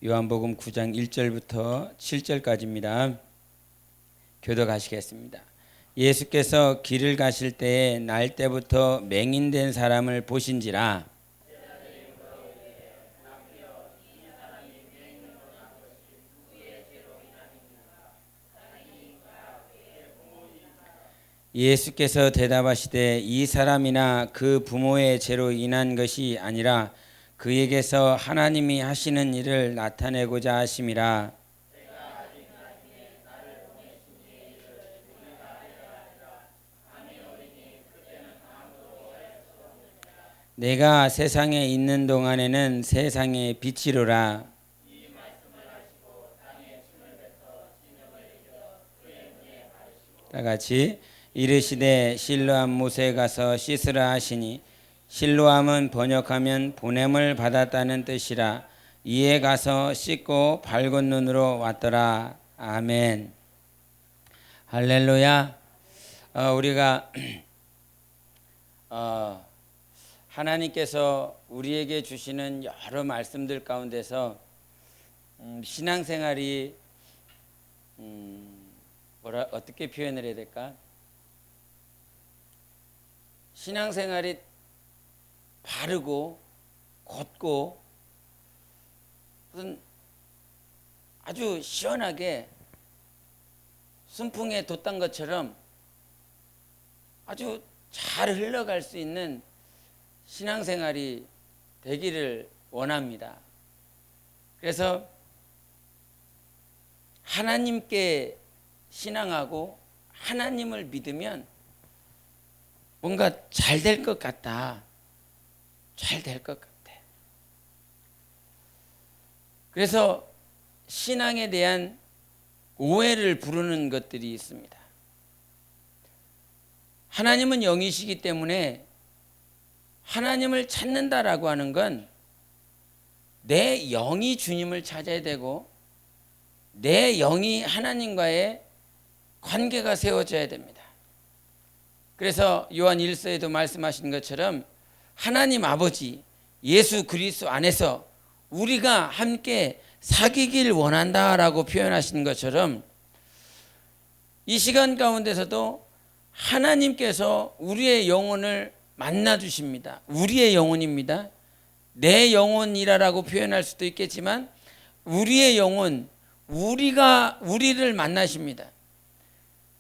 요한복음 9장 1절부터 7절까지입니다. 교독하시겠습니다. 예수께서 길을 가실 때에 날 때부터 맹인된 사람을 보신지라. 예수께서 대답하시되 이 사람이나 그 부모의 죄로 인한 것이 아니라 그에게서 하나님이 하시는 일을 나타내고자 하심이라. 내가 세상에 있는 동안에는 세상의 빛이로라. 다같이 이르시되 실로암 못에 가서 씻으라 하시니 실로암은 번역하면 보냄을 받았다는 뜻이라. 이에 가서 씻고 밝은 눈으로 왔더라. 아멘. 할렐루야. 우리가 하나님께서 우리에게 주시는 여러 말씀들 가운데서 신앙생활이 어떻게 표현을 해야 될까? 신앙생활이 바르고 곧고 무슨 아주 시원하게 순풍에 돛단 것처럼 아주 잘 흘러갈 수 있는 신앙생활이 되기를 원합니다. 그래서 하나님께 신앙하고 하나님을 믿으면 뭔가 잘 될 것 같다. 잘 될 것 같아. 그래서 신앙에 대한 오해를 부르는 것들이 있습니다. 하나님은 영이시기 때문에 하나님을 찾는다라고 하는 건 내 영이 주님을 찾아야 되고 내 영이 하나님과의 관계가 세워져야 됩니다. 그래서 요한 1서에도 말씀하신 것처럼 하나님 아버지 예수 그리스도 안에서 우리가 함께 사귀길 원한다라고 표현하신 것처럼 이 시간 가운데서도 하나님께서 우리의 영혼을 만나 주십니다. 우리의 영혼입니다. 내 영혼이라고 표현할 수도 있겠지만 우리의 영혼, 우리를 만나십니다.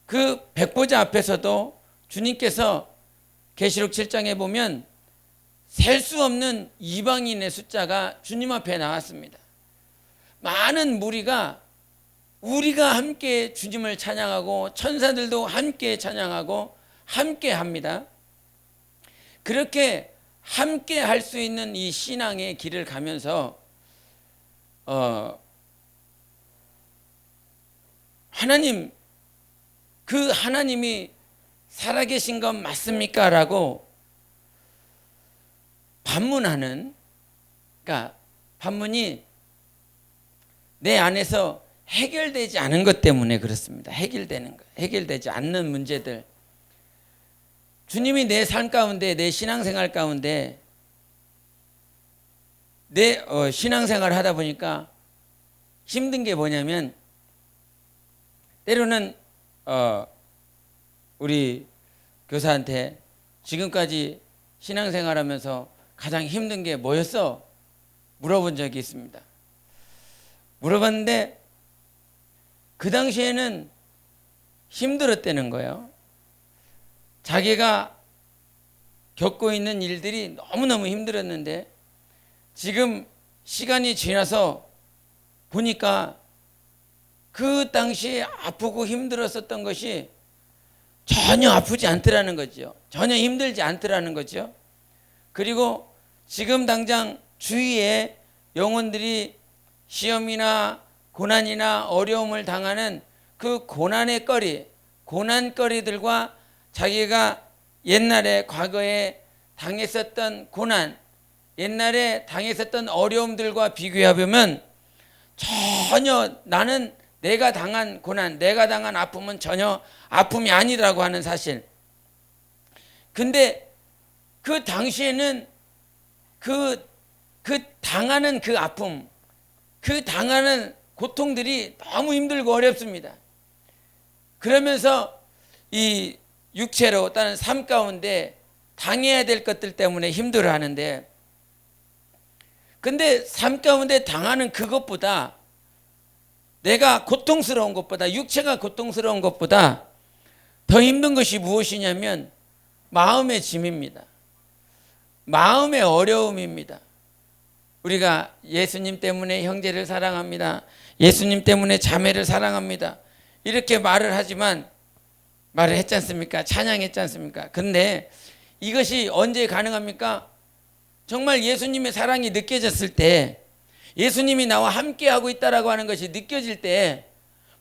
그 백보자 앞에서도 주님께서 계시록 7장에 보면 셀 수 없는 이방인의 숫자가 주님 앞에 나왔습니다. 많은 무리가 우리가 함께 주님을 찬양하고 천사들도 함께 찬양하고 함께 합니다. 그렇게 함께 할 수 있는 이 신앙의 길을 가면서 하나님, 그 하나님이 살아계신 건 맞습니까? 라고 반문하는, 그러니까 반문이 내 안에서 해결되지 않은 것 때문에 그렇습니다. 해결되지 않는 문제들. 주님이 내 삶 가운데, 내 신앙생활 가운데, 내 신앙생활을 하다 보니까 힘든 게 뭐냐면 때로는 우리 교사한테 지금까지 신앙생활하면서 가장 힘든 게 뭐였어? 물어본 적이 있습니다. 물어봤는데 그 당시에는 힘들었다는 거예요. 자기가 겪고 있는 일들이 너무너무 힘들었는데 지금 시간이 지나서 보니까 그 당시에 아프고 힘들었었던 것이 전혀 아프지 않더라는 거죠. 전혀 힘들지 않더라는 거죠. 그리고 지금 당장 주위에 영혼들이 시험이나 고난이나 어려움을 당하는 그 고난거리들과 자기가 옛날에 과거에 당했었던 고난, 옛날에 당했었던 어려움들과 비교해보면 전혀 나는 내가 당한 고난, 내가 당한 아픔은 전혀 아픔이 아니라고 하는 사실. 근데 그 당시에는 그 당하는 그 아픔, 그 당하는 고통들이 너무 힘들고 어렵습니다. 그러면서 이 육체로 또는 삶 가운데 당해야 될 것들 때문에 힘들어하는데, 근데 삶 가운데 당하는 그것보다, 내가 고통스러운 것보다, 육체가 고통스러운 것보다 더 힘든 것이 무엇이냐면 마음의 짐입니다. 마음의 어려움입니다. 우리가 예수님 때문에 형제를 사랑합니다, 예수님 때문에 자매를 사랑합니다, 이렇게 말을 하지만, 말을 했지 않습니까? 찬양했지 않습니까? 근데 이것이 언제 가능합니까? 정말 예수님의 사랑이 느껴졌을 때, 예수님이 나와 함께하고 있다라고 하는 것이 느껴질 때,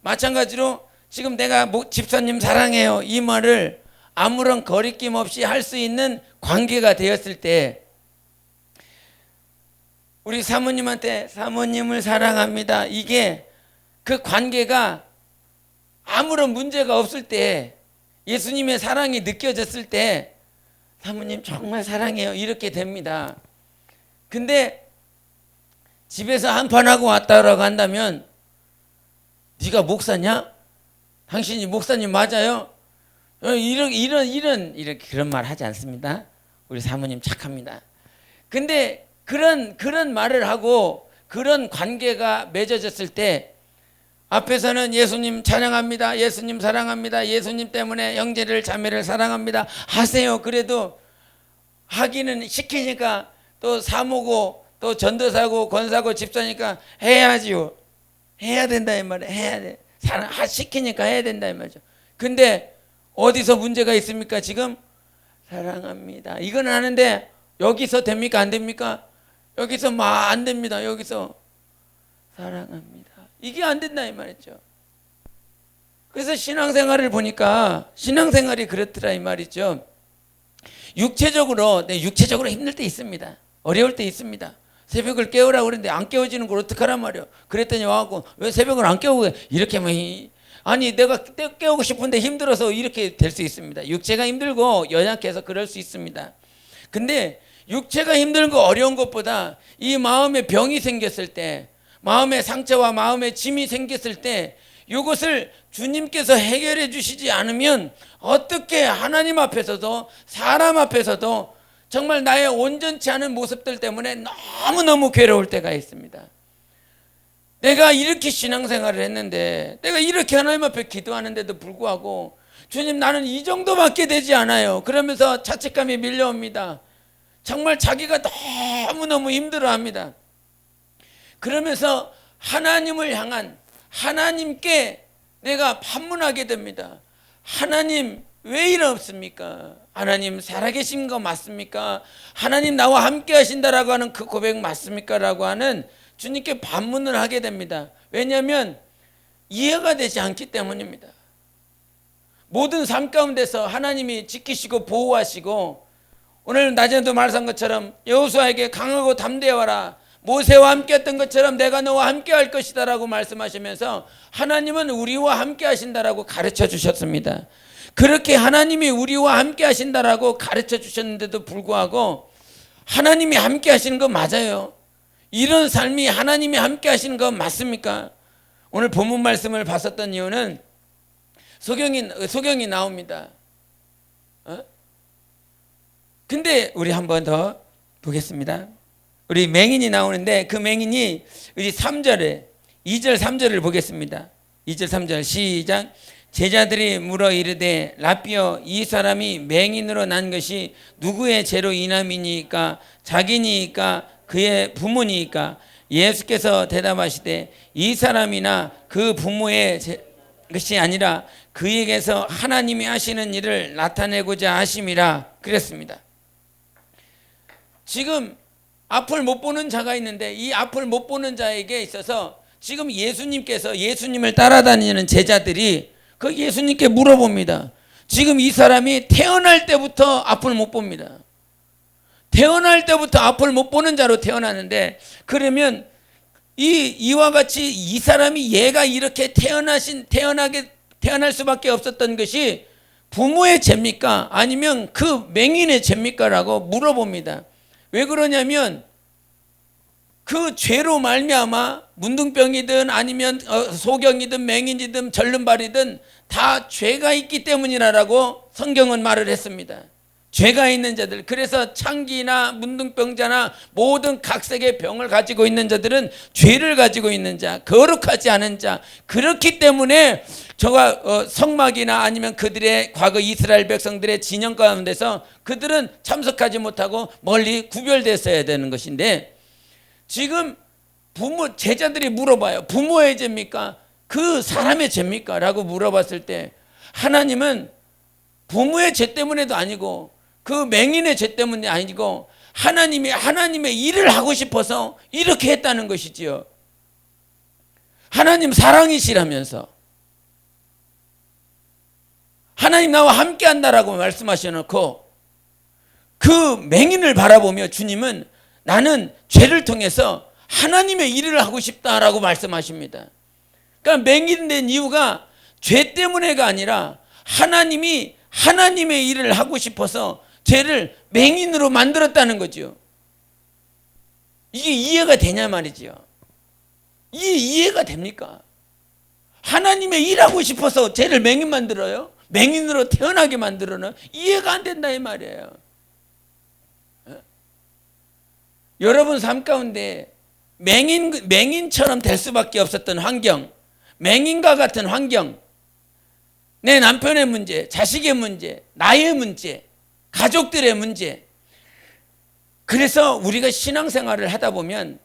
마찬가지로 지금 내가 집사님 사랑해요 이 말을 아무런 거리낌 없이 할 수 있는 관계가 되었을 때, 우리 사모님한테 사모님을 사랑합니다, 이게 그 관계가 아무런 문제가 없을 때, 예수님의 사랑이 느껴졌을 때 사모님 정말 사랑해요 이렇게 됩니다. 근데 집에서 한판하고 왔다라고 한다면, 네가 목사냐? 당신이 목사님 맞아요? 이렇게 그런 말 하지 않습니다. 우리 사모님 착합니다. 근데 그런 말을 하고 그런 관계가 맺어졌을 때, 앞에서는 예수님 찬양합니다, 예수님 사랑합니다, 예수님 때문에 형제를 자매를 사랑합니다 하세요. 그래도 하기는 시키니까 또 사모고 또 전도사고 권사고 집사니까 해야지요. 해야 된다 이 말이에요. 해야 돼. 시키니까 해야 된다 이 말이죠. 근데 어디서 문제가 있습니까? 지금 사랑합니다 이건 하는데 여기서 됩니까? 안 됩니까? 여기서 안 됩니다. 여기서 사랑합니다 이게 안 된다 이 말이죠. 그래서 신앙생활을 보니까 신앙생활이 그렇더라 이 말이죠. 육체적으로 힘들 때 있습니다. 어려울 때 있습니다. 새벽을 깨우라고 그랬는데 안 깨워지는 걸 어떡하란 말이에요. 그랬더니 와갖고 왜 새벽을 안 깨우고 이렇게 하면, 아니 내가 깨우고 싶은데 힘들어서 이렇게 될 수 있습니다. 육체가 힘들고 연약해서 그럴 수 있습니다. 근데 육체가 힘들고 어려운 것보다 이 마음에 병이 생겼을 때, 마음의 상처와 마음의 짐이 생겼을 때, 이것을 주님께서 해결해 주시지 않으면 어떻게 하나님 앞에서도 사람 앞에서도 정말 나의 온전치 않은 모습들 때문에 너무너무 괴로울 때가 있습니다. 내가 이렇게 신앙생활을 했는데, 내가 이렇게 하나님 앞에 기도하는데도 불구하고 주님 나는 이 정도밖에 되지 않아요 그러면서 자책감이 밀려옵니다. 정말 자기가 너무너무 힘들어합니다. 그러면서 하나님을 향한, 하나님께 내가 반문하게 됩니다. 하나님 왜 이렇습니까? 하나님 살아계신 거 맞습니까? 하나님 나와 함께 하신다라고 하는 그 고백 맞습니까? 라고 하는 주님께 반문을 하게 됩니다. 왜냐하면 이해가 되지 않기 때문입니다. 모든 삶 가운데서 하나님이 지키시고 보호하시고, 오늘 낮에도 말한 것처럼 여호수아에게 강하고 담대하라, 모세와 함께 했던 것처럼 내가 너와 함께 할 것이다 라고 말씀하시면서 하나님은 우리와 함께 하신다라고 가르쳐 주셨습니다. 그렇게 하나님이 우리와 함께 하신다라고 가르쳐 주셨는데도 불구하고 하나님이 함께 하시는 거 맞아요? 이런 삶이 하나님이 함께 하시는 거 맞습니까? 오늘 본문 말씀을 봤었던 이유는 소경이 나옵니다. 근데 우리 한 번 더 보겠습니다. 우리 맹인이 나오는데 그 맹인이 우리 3절에 2절 3절을 보겠습니다. 2절 3절 시작. 제자들이 물어 이르되 라삐여 이 사람이 맹인으로 난 것이 누구의 죄로 인함이니까? 자기니까 그의 부모니까? 예수께서 대답하시되 이 사람이나 그 부모의 것이 아니라 그에게서 하나님이 하시는 일을 나타내고자 하심이라 그랬습니다. 지금 앞을 못 보는 자가 있는데, 이 앞을 못 보는 자에게 있어서 지금 예수님께서, 예수님을 따라다니는 제자들이 그 예수님께 물어봅니다. 지금 이 사람이 태어날 때부터 앞을 못 봅니다. 태어날 때부터 앞을 못 보는 자로 태어나는데, 그러면 이와 같이 이 사람이 얘가 이렇게 태어날 수밖에 없었던 것이 부모의 죄입니까? 아니면 그 맹인의 죄입니까? 라고 물어봅니다. 왜 그러냐면 그 죄로 말미암아 문둥병이든 아니면 소경이든 맹인이든 절름발이든 다 죄가 있기 때문이라고 성경은 말을 했습니다. 죄가 있는 자들, 그래서 창기나 문둥병자나 모든 각색의 병을 가지고 있는 자들은 죄를 가지고 있는 자, 거룩하지 않은 자, 그렇기 때문에 저가 성막이나 아니면 그들의 과거 이스라엘 백성들의 진영 가운데서 그들은 참석하지 못하고 멀리 구별됐어야 되는 것인데, 지금 제자들이 물어봐요. 부모의 죄입니까? 그 사람의 죄입니까? 라고 물어봤을 때 하나님은 부모의 죄 때문에도 아니고 그 맹인의 죄 때문에 아니고 하나님이 하나님의 일을 하고 싶어서 이렇게 했다는 것이지요. 하나님 사랑이시라면서 하나님 나와 함께 한다라고 말씀하셔놓고 그 맹인을 바라보며 주님은 나는 죄를 통해서 하나님의 일을 하고 싶다라고 말씀하십니다. 그러니까 맹인된 이유가 죄 때문에가 아니라 하나님이 하나님의 일을 하고 싶어서 죄를 맹인으로 만들었다는 거죠. 이게 이해가 되냐 말이죠. 이게 이해가 됩니까? 하나님의 일하고 싶어서 죄를 맹인 만들어요? 맹인으로 태어나게 만들어요? 이해가 안 된다 이 말이에요. 여러분 삶 가운데 맹인처럼 될 수밖에 없었던 환경, 맹인과 같은 환경, 내 남편의 문제, 자식의 문제, 나의 문제, 가족들의 문제. 그래서 우리가 신앙생활을 하다 보면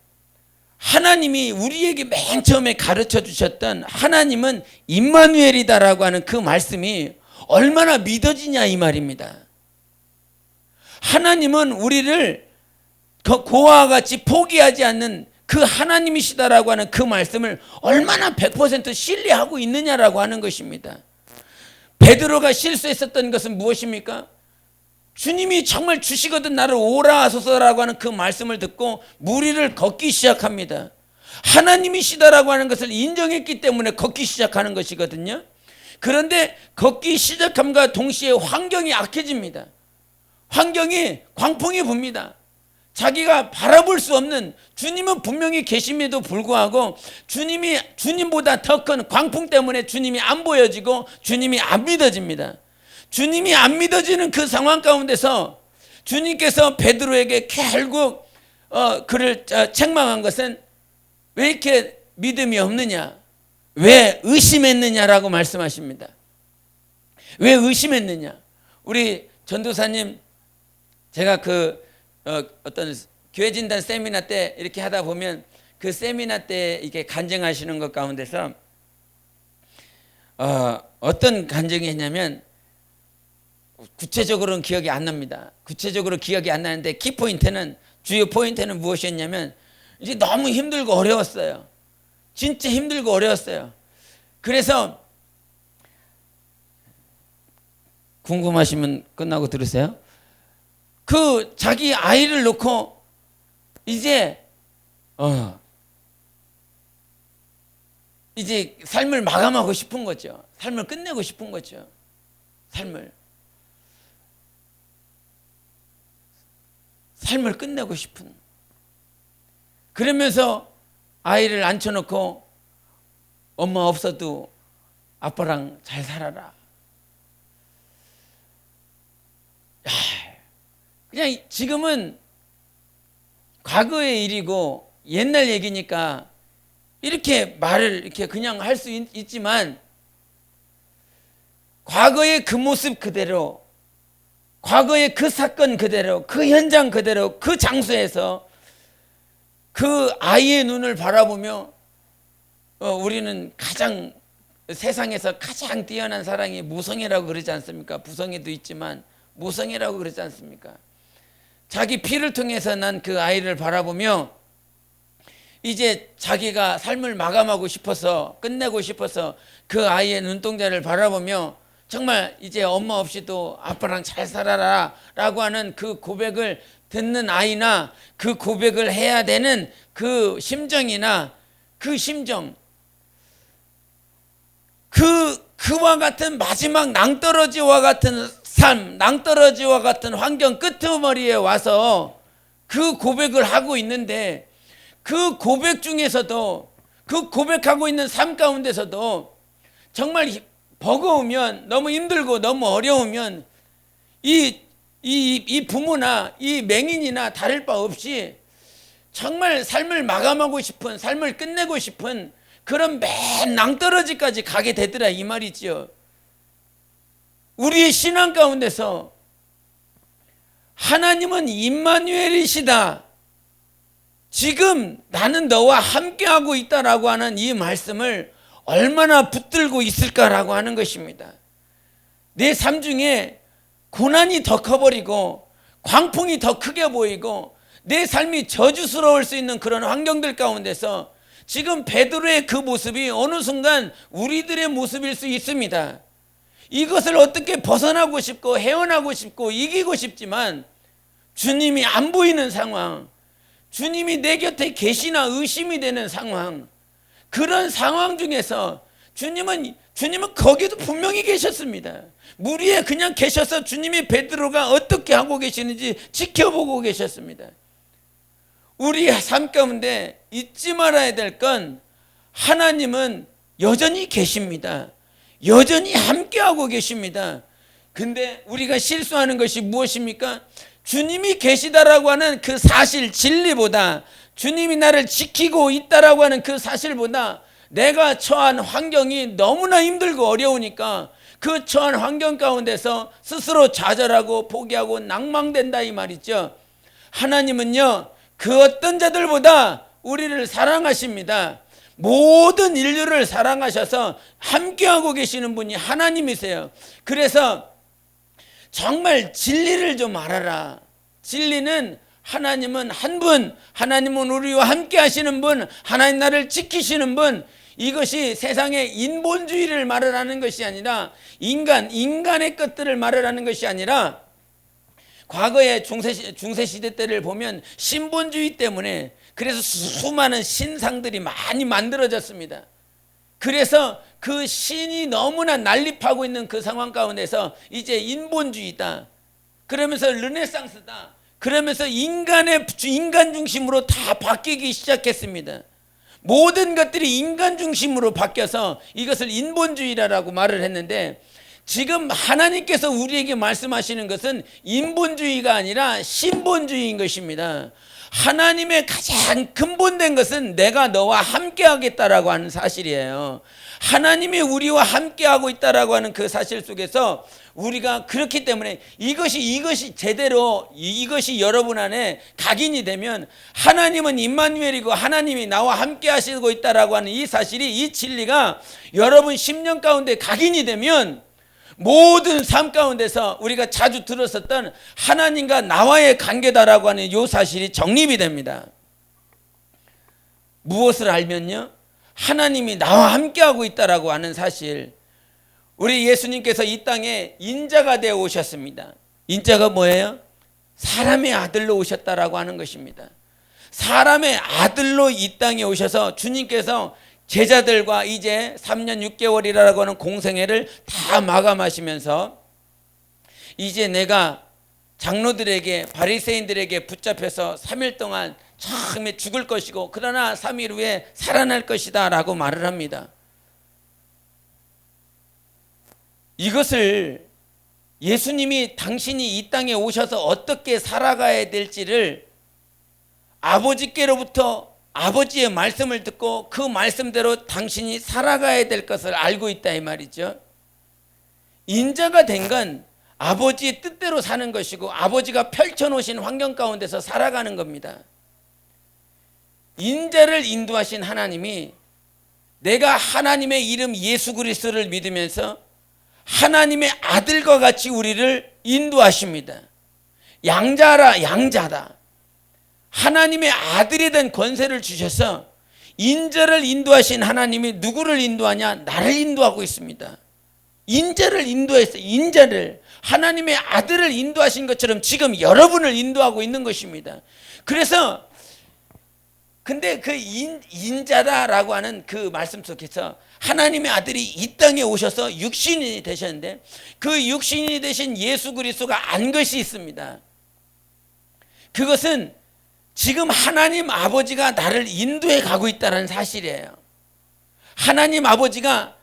하나님이 우리에게 맨 처음에 가르쳐 주셨던 하나님은 임마누엘이다라고 하는 그 말씀이 얼마나 믿어지냐 이 말입니다. 하나님은 우리를 고아와 같이 포기하지 않는 그 하나님이시다라고 하는 그 말씀을 얼마나 100% 신뢰하고 있느냐라고 하는 것입니다. 베드로가 실수했었던 것은 무엇입니까? 주님이 정말 주시거든 나를 오라 하소서라고 하는 그 말씀을 듣고 무리를 걷기 시작합니다. 하나님이시다라고 하는 것을 인정했기 때문에 걷기 시작하는 것이거든요. 그런데 걷기 시작함과 동시에 환경이 악해집니다. 환경이 광풍이 붑니다. 자기가 바라볼 수 없는, 주님은 분명히 계심에도 불구하고 주님보다 더 큰 광풍 때문에 주님이 안 보여지고 주님이 안 믿어집니다. 주님이 안 믿어지는 그 상황 가운데서 주님께서 베드로에게 결국 그를 책망한 것은 왜 이렇게 믿음이 없느냐, 왜 의심했느냐라고 말씀하십니다. 왜 의심했느냐? 우리 전도사님, 제가 어떤 교회 진단 세미나 때 이렇게 하다 보면 그 세미나 때 이렇게 간증하시는 것 가운데서 어떤 간증이 했냐면, 구체적으로는 기억이 안 납니다. 구체적으로 기억이 안 나는데 키포인트는, 주요 포인트는 무엇이었냐면, 이제 너무 힘들고 어려웠어요. 진짜 힘들고 어려웠어요. 그래서 궁금하시면 끝나고 들으세요. 그 자기 아이를 놓고 이제 삶을 마감하고 싶은 거죠. 삶을 끝내고 싶은 거죠. 삶을 끝내고 싶은. 그러면서 아이를 앉혀놓고 엄마 없어도 아빠랑 잘 살아라. 그냥 지금은 과거의 일이고 옛날 얘기니까 이렇게 말을 이렇게 그냥 할 수 있지만, 과거의 그 모습 그대로, 과거의 그 사건 그대로, 그 현장 그대로, 그 장소에서 그 아이의 눈을 바라보며 우리는 세상에서 가장 뛰어난 사랑이 모성애라고 그러지 않습니까? 부성애도 있지만 모성애라고 그러지 않습니까? 자기 피를 통해서 난 그 아이를 바라보며 이제 자기가 삶을 마감하고 싶어서, 끝내고 싶어서 그 아이의 눈동자를 바라보며 정말 이제 엄마 없이도 아빠랑 잘 살아라 라고 하는 그 고백을 듣는 아이나, 그 고백을 해야 되는 그 심정이나 그 심정, 그와 같은 마지막 낭떠러지와 같은 삶, 낭떠러지와 같은 환경 끄트머리에 와서 그 고백을 하고 있는데, 그 고백 중에서도, 그 고백하고 있는 삶 가운데서도 정말 버거우면, 너무 힘들고 너무 어려우면 이 부모나 이 맹인이나 다를 바 없이 정말 삶을 마감하고 싶은, 삶을 끝내고 싶은 그런 맨 낭떠러지까지 가게 되더라 이 말이죠. 우리의 신앙 가운데서 하나님은 임마누엘이시다, 지금 나는 너와 함께하고 있다라고 하는 이 말씀을 얼마나 붙들고 있을까라고 하는 것입니다. 내 삶 중에 고난이 더 커버리고 광풍이 더 크게 보이고 내 삶이 저주스러울 수 있는 그런 환경들 가운데서 지금 베드로의 그 모습이 어느 순간 우리들의 모습일 수 있습니다. 이것을 어떻게 벗어나고 싶고 헤어나고 싶고 이기고 싶지만 주님이 안 보이는 상황, 주님이 내 곁에 계시나 의심이 되는 상황, 그런 상황 중에서 주님은 거기도 분명히 계셨습니다. 물 위에 그냥 계셔서 주님이 베드로가 어떻게 하고 계시는지 지켜보고 계셨습니다. 우리 삶 가운데 잊지 말아야 될 건 하나님은 여전히 계십니다. 여전히 함께하고 계십니다. 근데 우리가 실수하는 것이 무엇입니까? 주님이 계시다라고 하는 그 사실, 진리보다, 주님이 나를 지키고 있다라고 하는 그 사실보다 내가 처한 환경이 너무나 힘들고 어려우니까 그 처한 환경 가운데서 스스로 좌절하고 포기하고 낭망된다 이 말이죠. 하나님은요, 그 어떤 자들보다 우리를 사랑하십니다. 모든 인류를 사랑하셔서 함께하고 계시는 분이 하나님이세요. 그래서 정말 진리를 좀 알아라. 진리는 하나님은 한 분, 하나님은 우리와 함께 하시는 분, 하나님 나를 지키시는 분, 이것이 세상의 인본주의를 말하는 것이 아니라 인간의 것들을 말하는 것이 아니라 과거의 중세시대 때를 보면 신본주의 때문에 그래서 수많은 신상들이 많이 만들어졌습니다. 그래서 그 신이 너무나 난립하고 있는 그 상황 가운데서 이제 인본주의다, 그러면서 르네상스다, 그러면서 인간 중심으로 다 바뀌기 시작했습니다. 모든 것들이 인간 중심으로 바뀌어서 이것을 인본주의라고 말을 했는데, 지금 하나님께서 우리에게 말씀하시는 것은 인본주의가 아니라 신본주의인 것입니다. 하나님의 가장 근본된 것은 내가 너와 함께 하겠다라고 하는 사실이에요. 하나님이 우리와 함께하고 있다라고 하는 그 사실 속에서 우리가 그렇기 때문에 이것이 제대로 이것이 여러분 안에 각인이 되면 하나님은 임마누엘이고 하나님이 나와 함께 하시고 있다라고 하는 이 사실이, 이 진리가 여러분 심령 가운데 각인이 되면 모든 삶 가운데서 우리가 자주 들었었던 하나님과 나와의 관계다라고 하는 이 사실이 정립이 됩니다. 무엇을 알면요? 하나님이 나와 함께하고 있다라고 하는 사실. 우리 예수님께서 이 땅에 인자가 되어 오셨습니다. 인자가 뭐예요? 사람의 아들로 오셨다라고 하는 것입니다. 사람의 아들로 이 땅에 오셔서 주님께서 제자들과 이제 3년 6개월이라고 하는 공생애를 다 마감하시면서 이제 내가 장로들에게, 바리새인들에게 붙잡혀서 3일 동안 처음에 죽을 것이고 그러나 3일 후에 살아날 것이다 라고 말을 합니다. 이것을 예수님이 당신이 이 땅에 오셔서 어떻게 살아가야 될지를 아버지께로부터 아버지의 말씀을 듣고 그 말씀대로 당신이 살아가야 될 것을 알고 있다 이 말이죠. 인자가 된 건 아버지의 뜻대로 사는 것이고 아버지가 펼쳐놓으신 환경 가운데서 살아가는 겁니다. 인자를 인도하신 하나님이 내가 하나님의 이름 예수 그리스도를 믿으면서 하나님의 아들과 같이 우리를 인도하십니다. 양자라, 양자다. 하나님의 아들에 대한 권세를 주셔서 인자를 인도하신 하나님이 누구를 인도하냐? 나를 인도하고 있습니다. 인자를 인도했어요. 인자를, 하나님의 아들을 인도하신 것처럼 지금 여러분을 인도하고 있는 것입니다. 그래서 근데 그 인자다라고 하는 그 말씀 속에서 하나님의 아들이 이 땅에 오셔서 육신이 되셨는데 그 육신이 되신 예수 그리스도가 안 것이 있습니다. 그것은 지금 하나님 아버지가 나를 인도해 가고 있다는 사실이에요. 하나님 아버지가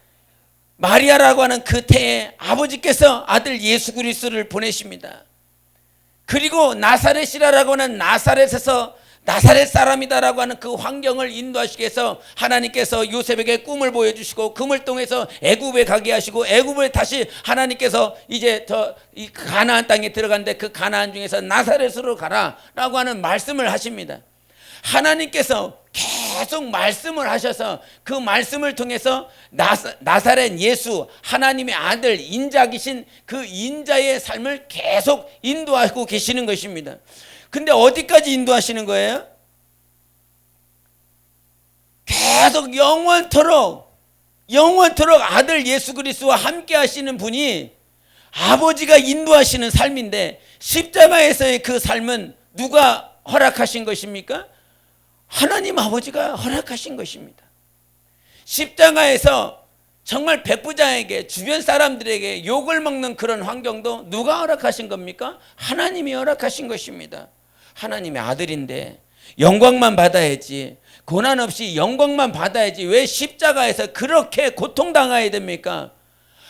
마리아라고 하는 그 태에 아버지께서 아들 예수 그리스도를 보내십니다. 그리고 나사렛이라고 하는 나사렛에서 나사렛 사람이다라고 하는 그 환경을 인도하시기 위해서 하나님께서 요셉에게 꿈을 보여주시고 금을 통해서 애굽에 가게 하시고 애굽에 다시 하나님께서 이제 이 가나안 땅에 들어갔는데 그 가나안 중에서 나사렛으로 가라라고 하는 말씀을 하십니다. 하나님께서 계속 말씀을 하셔서 그 말씀을 통해서 나사렛 예수 하나님의 아들 인자이신 그 인자의 삶을 계속 인도하고 계시는 것입니다. 근데 어디까지 인도하시는 거예요? 계속 영원토록 아들 예수 그리스도와 함께 하시는 분이 아버지가 인도하시는 삶인데 십자가에서의 그 삶은 누가 허락하신 것입니까? 하나님 아버지가 허락하신 것입니다. 십자가에서 정말 백부장에게 주변 사람들에게 욕을 먹는 그런 환경도 누가 허락하신 겁니까? 하나님이 허락하신 것입니다. 하나님의 아들인데 영광만 받아야지, 고난 없이 영광만 받아야지 왜 십자가에서 그렇게 고통당해야 됩니까?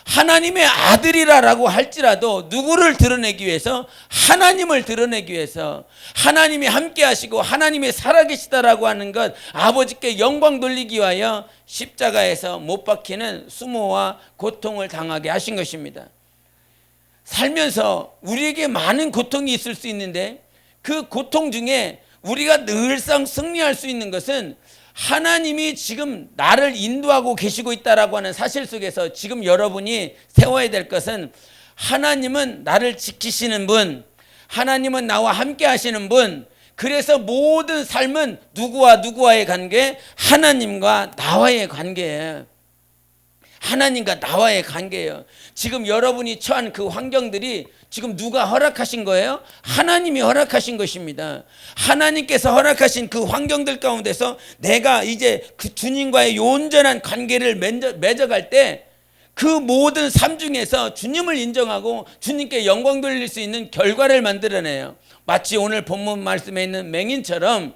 하나님의 아들이라고 할지라도 누구를 드러내기 위해서? 하나님을 드러내기 위해서, 하나님이 함께 하시고 하나님이 살아계시다라고 하는 것, 아버지께 영광 돌리기 위하여 십자가에서 못 박히는 수모와 고통을 당하게 하신 것입니다. 살면서 우리에게 많은 고통이 있을 수 있는데 그 고통 중에 우리가 늘상 승리할 수 있는 것은 하나님이 지금 나를 인도하고 계시고 있다라고 하는 사실 속에서 지금 여러분이 세워야 될 것은 하나님은 나를 지키시는 분, 하나님은 나와 함께 하시는 분. 그래서 모든 삶은 누구와의 관계? 하나님과 나와의 관계예요. 하나님과 나와의 관계예요. 지금 여러분이 처한 그 환경들이 지금 누가 허락하신 거예요? 하나님이 허락하신 것입니다. 하나님께서 허락하신 그 환경들 가운데서 내가 이제 그 주님과의 온전한 관계를 맺어갈 때 그 모든 삶 중에서 주님을 인정하고 주님께 영광 돌릴 수 있는 결과를 만들어내요. 마치 오늘 본문 말씀에 있는 맹인처럼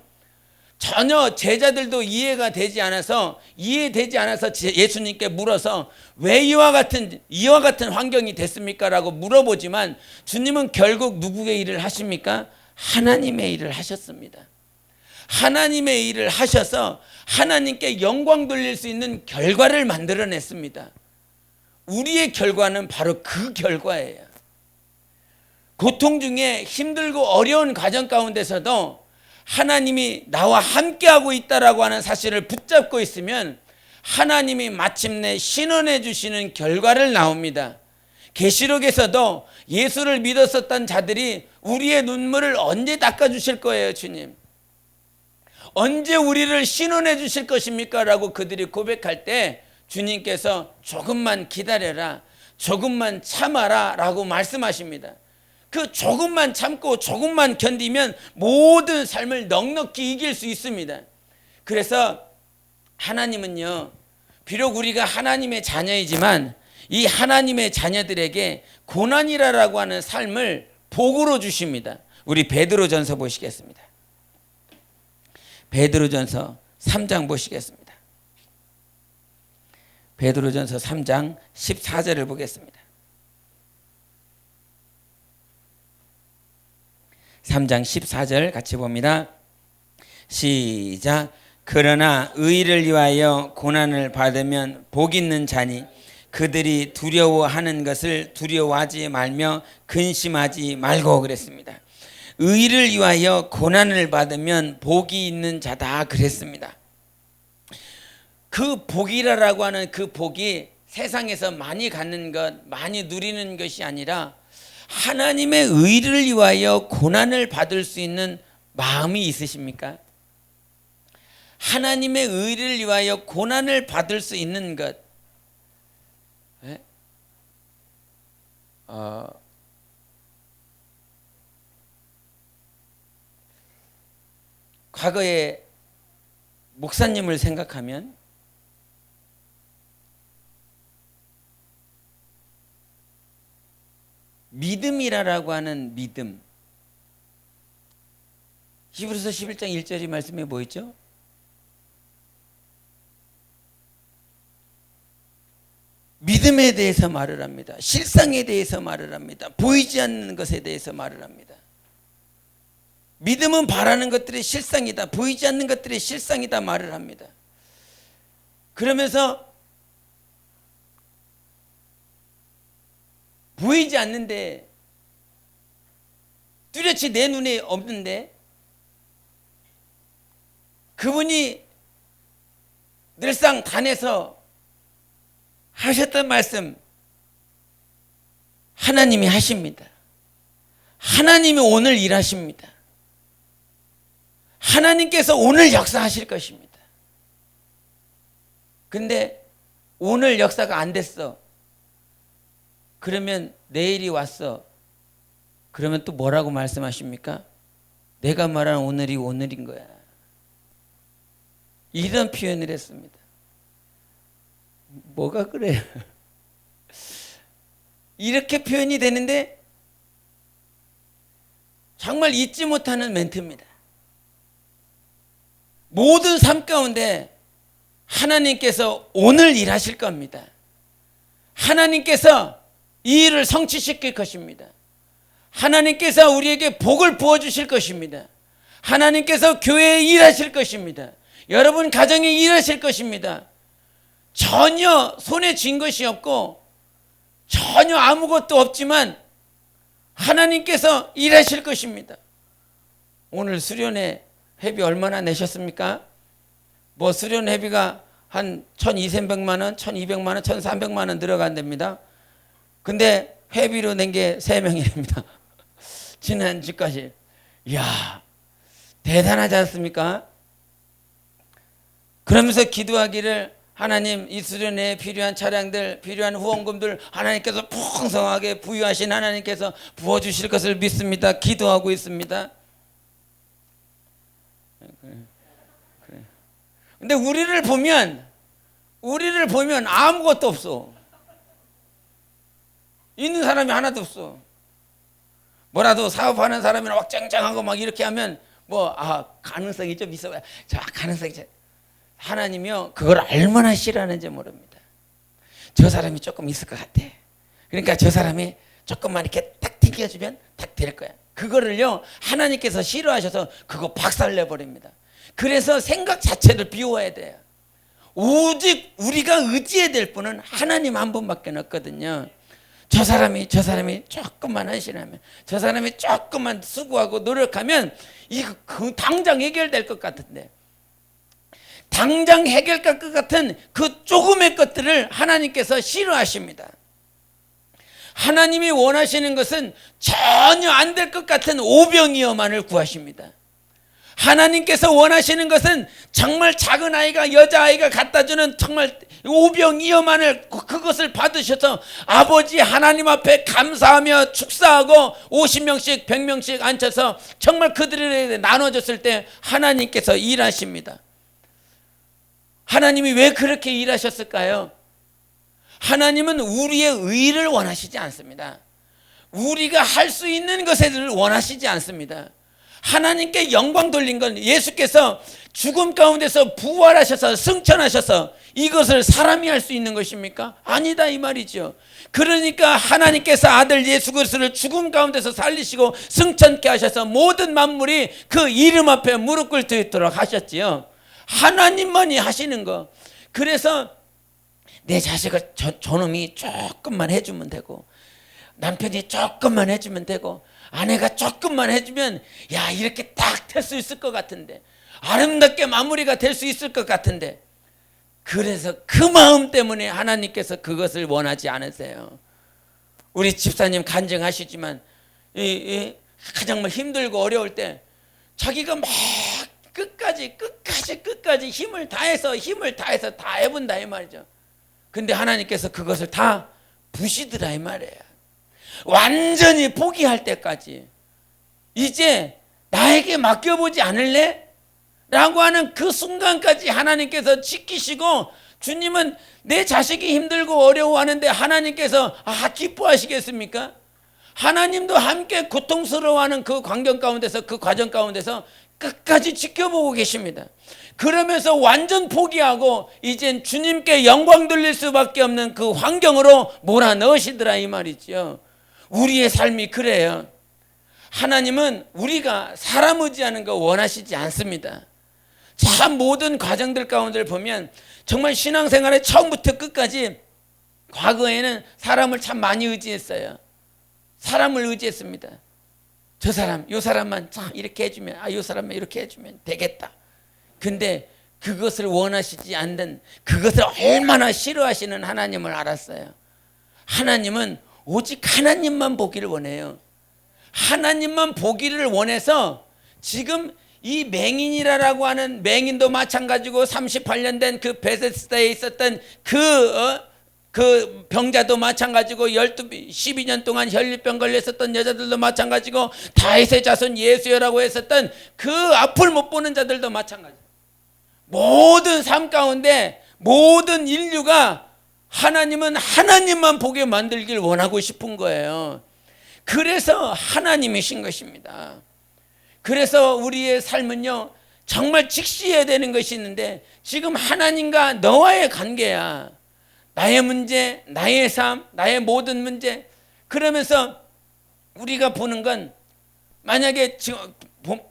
전혀 제자들도 이해되지 않아서 예수님께 물어서 왜 이와 같은 환경이 됐습니까? 라고 물어보지만 주님은 결국 누구의 일을 하십니까? 하나님의 일을 하셨습니다. 하나님의 일을 하셔서 하나님께 영광 돌릴 수 있는 결과를 만들어냈습니다. 우리의 결과는 바로 그 결과예요. 고통 중에 힘들고 어려운 과정 가운데서도 하나님이 나와 함께하고 있다라고 하는 사실을 붙잡고 있으면 하나님이 마침내 신원해 주시는 결과를 나옵니다. 계시록에서도 예수를 믿었었던 자들이 우리의 눈물을 언제 닦아주실 거예요, 주님? 언제 우리를 신원해 주실 것입니까? 라고 그들이 고백할 때 주님께서 조금만 기다려라, 조금만 참아라 라고 말씀하십니다. 그 조금만 참고 조금만 견디면 모든 삶을 넉넉히 이길 수 있습니다. 그래서 하나님은요, 비록 우리가 하나님의 자녀이지만 이 하나님의 자녀들에게 고난이라고 하는 삶을 복으로 주십니다. 우리 베드로전서 보시겠습니다. 베드로전서 3장 보시겠습니다. 베드로전서 3장 14절을 보겠습니다. 3장 14절 같이 봅니다. 시작. 그러나 의를 위하여 고난을 받으면 복 있는 자니 그들이 두려워하는 것을 두려워하지 말며 근심하지 말고 그랬습니다. 의를 위하여 고난을 받으면 복이 있는 자다 그랬습니다. 그 복이라고 하는 그 복이 세상에서 많이 갖는 것, 많이 누리는 것이 아니라 하나님의 의를 위하여 고난을 받을 수 있는 마음이 있으십니까? 하나님의 의를 위하여 고난을 받을 수 있는 것. 네? 과거에 목사님을 생각하면 믿음이라고 하는 믿음, 히브리서 11장 1절이 말씀에 뭐 있죠? 믿음에 대해서 말을 합니다. 실상에 대해서 말을 합니다. 보이지 않는 것에 대해서 말을 합니다. 믿음은 바라는 것들이 실상이다. 보이지 않는 것들이 실상이다 말을 합니다. 그러면서 보이지 않는데, 뚜렷이 내 눈에 없는데 그분이 늘상 단에서 하셨던 말씀 하나님이 하십니다. 하나님이 오늘 일하십니다. 하나님께서 오늘 역사하실 것입니다. 근데 오늘 역사가 안 됐어. 그러면 내일이 왔어. 그러면 또 뭐라고 말씀하십니까? 내가 말한 오늘이 오늘인 거야. 이런 표현을 했습니다. 뭐가 그래요? 이렇게 표현이 되는데 정말 잊지 못하는 멘트입니다. 모든 삶 가운데 하나님께서 오늘 일하실 겁니다. 하나님께서 이 일을 성취시킬 것입니다. 하나님께서 우리에게 복을 부어주실 것입니다. 하나님께서 교회에 일하실 것입니다. 여러분 가정에 일하실 것입니다. 전혀 손에 쥔 것이 없고 전혀 아무것도 없지만 하나님께서 일하실 것입니다. 오늘 수련회 회비 얼마나 내셨습니까? 뭐 수련 회비가 한 1,200만 원, 1,200만 원, 1,300만 원 들어간답니다. 근데 회비로 낸 게 3명입니다. 지난주까지. 이야, 대단하지 않습니까? 그러면서 기도하기를 하나님 이 수련회에 필요한 차량들, 필요한 후원금들 하나님께서 풍성하게 부유하신 하나님께서 부어주실 것을 믿습니다. 기도하고 있습니다. 근데 우리를 보면 아무것도 없어. 있는 사람이 하나도 없어. 뭐라도 사업하는 사람이나 막 짱짱하고 막 이렇게 하면 가능성이 좀 있어봐요. 가능성이 하나님이요 그걸 얼마나 싫어하는지 모릅니다. 저 사람이 조금 있을 것 같아. 그러니까 저 사람이 조금만 이렇게 딱 튕겨주면 딱 될 거야. 그거를요 하나님께서 싫어하셔서 그거 박살내버립니다. 그래서 생각 자체를 비워야 돼요. 오직 우리가 의지해야 될 분은 하나님 한 분밖에 없거든요. 저 사람이 조금만 헌신하면, 저 사람이 조금만 수고하고 노력하면 이거 당장 해결될 것 같은데, 당장 해결될 것 같은 그 조금의 것들을 하나님께서 싫어하십니다. 하나님이 원하시는 것은 전혀 안 될 것 같은 오병이어만을 구하십니다. 하나님께서 원하시는 것은 정말 작은 아이가, 여자아이가 갖다주는 정말 오병이어만을 그것을 받으셔서 아버지 하나님 앞에 감사하며 축사하고 50명씩 100명씩 앉혀서 정말 그들에게 나눠줬을 때 하나님께서 일하십니다. 하나님이 왜 그렇게 일하셨을까요? 하나님은 우리의 의를 원하시지 않습니다. 우리가 할 수 있는 것을 원하시지 않습니다. 하나님께 영광 돌린 건 예수께서 죽음 가운데서 부활하셔서 승천하셔서 이것을 사람이 할 수 있는 것입니까? 아니다 이 말이죠. 그러니까 하나님께서 아들 예수 그리스도를 죽음 가운데서 살리시고 승천케 하셔서 모든 만물이 그 이름 앞에 무릎 꿇도록 하셨지요. 하나님만이 하시는 거. 그래서 내 자식을 저놈이 조금만 해주면 되고, 남편이 조금만 해주면 되고, 아내가 조금만 해주면 이렇게 딱 될 수 있을 것 같은데, 아름답게 마무리가 될 수 있을 것 같은데, 그래서 그 마음 때문에 하나님께서 그것을 원하지 않으세요. 우리 집사님 간증하시지만 가장 힘들고 어려울 때 자기가 막 끝까지 힘을 다해서 다 해본다 이 말이죠. 근데 하나님께서 그것을 다 부시더라 이 말이에요. 완전히 포기할 때까지 이제 나에게 맡겨보지 않을래? 라고 하는 그 순간까지 하나님께서 지키시고, 주님은 내 자식이 힘들고 어려워하는데 하나님께서 기뻐하시겠습니까? 하나님도 함께 고통스러워하는 그 광경 가운데서, 그 과정 가운데서 끝까지 지켜보고 계십니다. 그러면서 완전 포기하고 이젠 주님께 영광 돌릴 수밖에 없는 그 환경으로 몰아넣으시더라 이 말이죠. 우리의 삶이 그래요. 하나님은 우리가 사람 의지하는 거 원하시지 않습니다. 참 모든 과정들 가운데 보면 정말 신앙생활의 처음부터 끝까지 과거에는 사람을 참 많이 의지했어요. 사람을 의지했습니다. 저 사람, 요 사람만 참 이렇게 해주면, 요 사람만 이렇게 해주면 되겠다. 근데 그것을 원하시지 않는, 그것을 얼마나 싫어하시는 하나님을 알았어요. 하나님은 오직 하나님만 보기를 원해요. 하나님만 보기를 원해서 지금 이 맹인이라고 하는, 맹인도 마찬가지고 38년 된 그 베세스다에 있었던 그 병자도 마찬가지고 12년 동안 혈류병 걸렸었던 여자들도 마찬가지고 다윗의 자손 예수여라고 했었던 그 앞을 못 보는 자들도 마찬가지. 모든 삶 가운데 모든 인류가 하나님은 하나님만 보게 만들길 원하고 싶은 거예요. 그래서 하나님이신 것입니다. 그래서 우리의 삶은요 정말 직시해야 되는 것이 있는데, 지금 하나님과 너와의 관계야. 나의 문제, 나의 삶, 나의 모든 문제. 그러면서 우리가 보는 건, 만약에 지금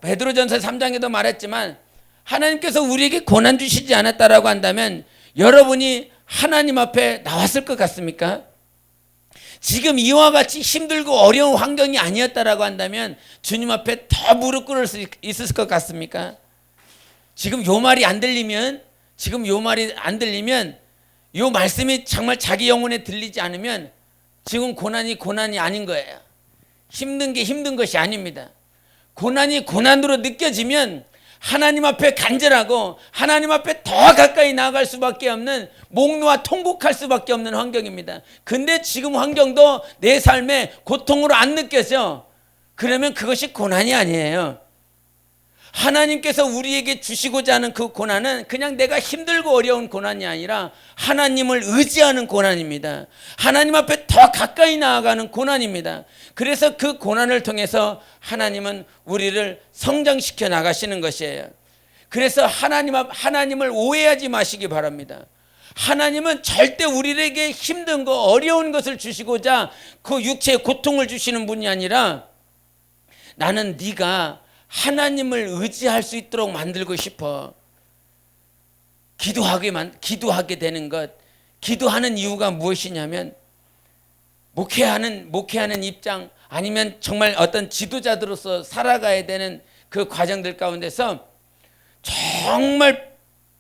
베드로전서 3장에도 말했지만 하나님께서 우리에게 고난 주시지 않았다라고 한다면 여러분이 하나님 앞에 나왔을 것 같습니까? 지금 이와 같이 힘들고 어려운 환경이 아니었다라고 한다면 주님 앞에 더 무릎 꿇을 수 있을 것 같습니까? 지금 요 말이 안 들리면, 요 말씀이 정말 자기 영혼에 들리지 않으면 지금 고난이 아닌 거예요. 힘든 게 힘든 것이 아닙니다. 고난이 고난으로 느껴지면 하나님 앞에 간절하고 하나님 앞에 더 가까이 나아갈 수밖에 없는, 목 놓아 통곡할 수밖에 없는 환경입니다. 근데 지금 환경도 내 삶에 고통으로 안 느껴져. 그러면 그것이 고난이 아니에요. 하나님께서 우리에게 주시고자 하는 그 고난은 그냥 내가 힘들고 어려운 고난이 아니라 하나님을 의지하는 고난입니다. 하나님 앞에 더 가까이 나아가는 고난입니다. 그래서 그 고난을 통해서 하나님은 우리를 성장시켜 나가시는 것이에요. 그래서 하나님을 오해하지 마시기 바랍니다. 하나님은 절대 우리에게 힘든 거, 어려운 것을 주시고자 그 육체의 고통을 주시는 분이 아니라, 나는 네가 하나님을 의지할 수 있도록 만들고 싶어. 기도하게 되는 것. 기도하는 이유가 무엇이냐면, 목회하는 입장, 아니면 정말 어떤 지도자들로서 살아가야 되는 그 과정들 가운데서 정말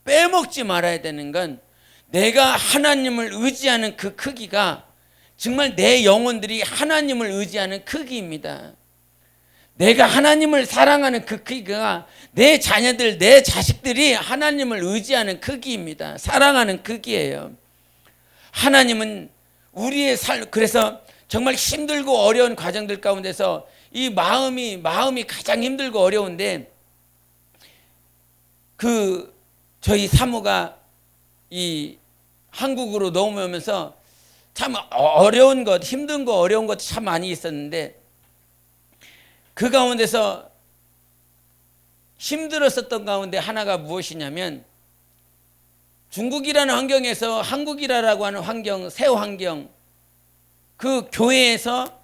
빼먹지 말아야 되는 건, 내가 하나님을 의지하는 그 크기가 정말 내 영혼들이 하나님을 의지하는 크기입니다. 내가 하나님을 사랑하는 그 크기가 내 자녀들, 내 자식들이 하나님을 의지하는 크기입니다. 사랑하는 크기예요. 하나님은 우리의 그래서 정말 힘들고 어려운 과정들 가운데서 이 마음이 가장 힘들고 어려운데, 저희 사모가 이 한국으로 넘어오면서 참 어려운 것, 힘든 거, 어려운 것 참 많이 있었는데, 그 가운데서 힘들었었던 가운데 하나가 무엇이냐면, 중국이라는 환경에서 한국이라고 하는 환경, 새 환경, 그 교회에서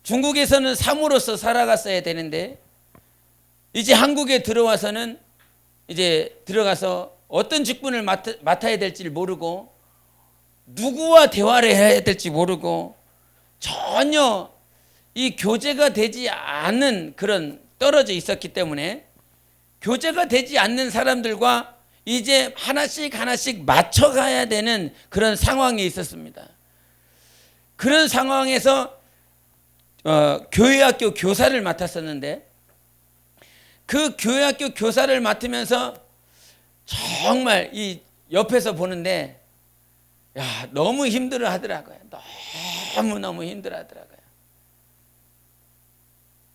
중국에서는 사모로서 살아갔어야 되는데, 이제 한국에 들어와서는 들어가서 어떤 직분을 맡아야 될지 모르고, 누구와 대화를 해야 될지 모르고, 전혀 이 교제가 되지 않는, 그런 떨어져 있었기 때문에 교제가 되지 않는 사람들과 이제 하나씩 맞춰가야 되는 그런 상황에 있었습니다. 그런 상황에서 교회학교 교사를 맡았었는데, 그 교회학교 교사를 맡으면서 정말 이 옆에서 보는데, 너무 힘들어 하더라고요. 너무 힘들어 하더라고요.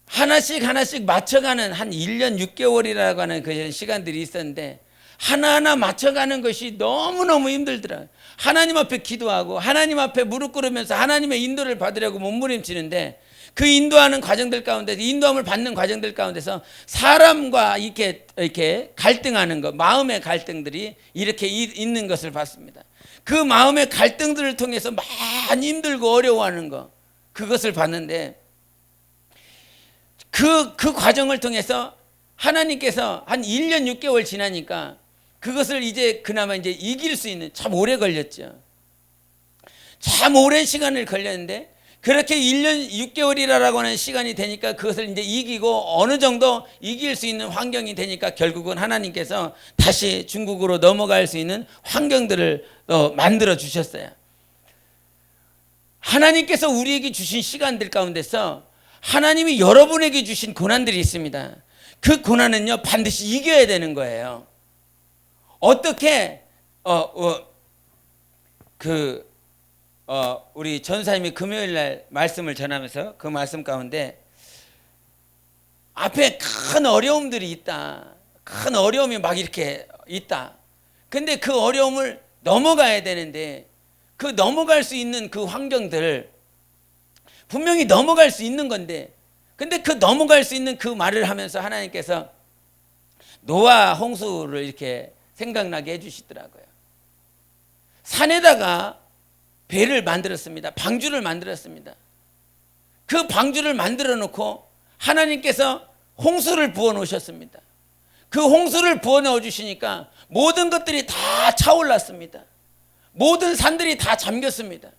하나씩 맞춰가는 한 1년 6개월이라고 하는 그 시간들이 있었는데, 하나하나 맞춰가는 것이 너무너무 힘들더라고요. 하나님 앞에 기도하고 하나님 앞에 무릎 꿇으면서 하나님의 인도를 받으려고 몸부림치는데, 그 인도하는 과정들 가운데, 인도함을 받는 과정들 가운데서 사람과 이렇게 갈등하는 것, 마음의 갈등들이 이렇게 있는 것을 봤습니다. 그 마음의 갈등들을 통해서 많이 힘들고 어려워하는 것, 그것을 봤는데, 그 과정을 통해서 하나님께서 한 1년 6개월 지나니까 그것을 이제 그나마 이제 이길 수 있는, 참 오래 걸렸죠. 참 오랜 시간을 걸렸는데, 그렇게 1년 6개월이라고 하는 시간이 되니까 그것을 이제 이기고 어느 정도 이길 수 있는 환경이 되니까 결국은 하나님께서 다시 중국으로 넘어갈 수 있는 환경들을 만들어 주셨어요. 하나님께서 우리에게 주신 시간들 가운데서 하나님이 여러분에게 주신 고난들이 있습니다. 그 고난은요, 반드시 이겨야 되는 거예요. 어떻게 우리 전사님이 금요일 날 말씀을 전하면서 그 말씀 가운데 앞에 큰 어려움들이 있다. 큰 어려움이 막 이렇게 있다. 근데 그 어려움을 넘어가야 되는데, 그 넘어갈 수 있는 그 환경들, 분명히 넘어갈 수 있는 건데, 근데 그 넘어갈 수 있는 그 말을 하면서 하나님께서 노아 홍수를 이렇게 생각나게 해주시더라고요. 산에다가 배를 만들었습니다. 방주를 만들었습니다. 그 방주를 만들어 놓고 하나님께서 홍수를 부어 놓으셨습니다. 그 홍수를 부어 넣어 주시니까 모든 것들이 다 차올랐습니다. 모든 산들이 다 잠겼습니다.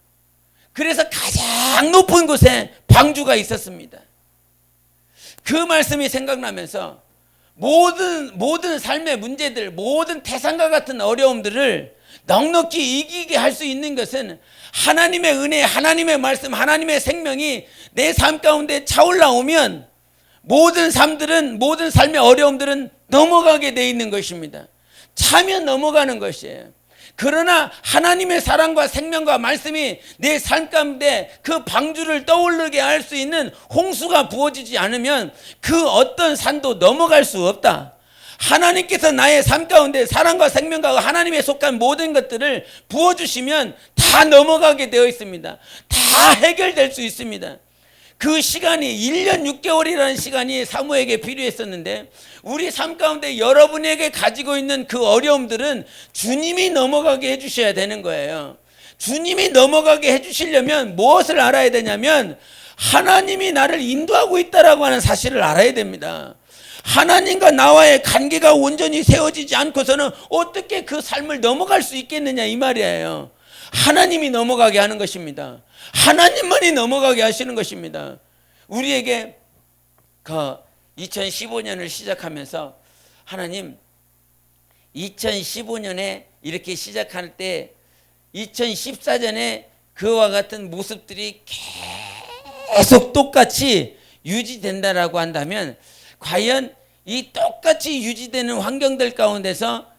그래서 가장 높은 곳에 방주가 있었습니다. 그 말씀이 생각나면서 모든 삶의 문제들, 모든 태산과 같은 어려움들을 넉넉히 이기게 할 수 있는 것은 하나님의 은혜, 하나님의 말씀, 하나님의 생명이 내 삶 가운데 차올라오면 모든 삶의 어려움들은 넘어가게 돼 있는 것입니다. 차면 넘어가는 것이에요. 그러나 하나님의 사랑과 생명과 말씀이 내 삶 가운데 그 방주를 떠오르게 할 수 있는 홍수가 부어지지 않으면 그 어떤 산도 넘어갈 수 없다. 하나님께서 나의 삶 가운데 사랑과 생명과 하나님에 속한 모든 것들을 부어주시면 다 넘어가게 되어 있습니다. 다 해결될 수 있습니다. 그 시간이 1년 6개월이라는 시간이 사무에게 필요했었는데, 우리 삶 가운데 여러분에게 가지고 있는 그 어려움들은 주님이 넘어가게 해주셔야 되는 거예요. 주님이 넘어가게 해주시려면 무엇을 알아야 되냐면, 하나님이 나를 인도하고 있다라고 하는 사실을 알아야 됩니다. 하나님과 나와의 관계가 온전히 세워지지 않고서는 어떻게 그 삶을 넘어갈 수 있겠느냐, 이 말이에요. 하나님이 넘어가게 하는 것입니다. 하나님만이 넘어가게 하시는 것입니다. 우리에게 그 2015년을 시작하면서 하나님, 2015년에 이렇게 시작할 때 2014년에 그와 같은 모습들이 계속 똑같이 유지된다라고 한다면, 과연 이 똑같이 유지되는 환경들 가운데서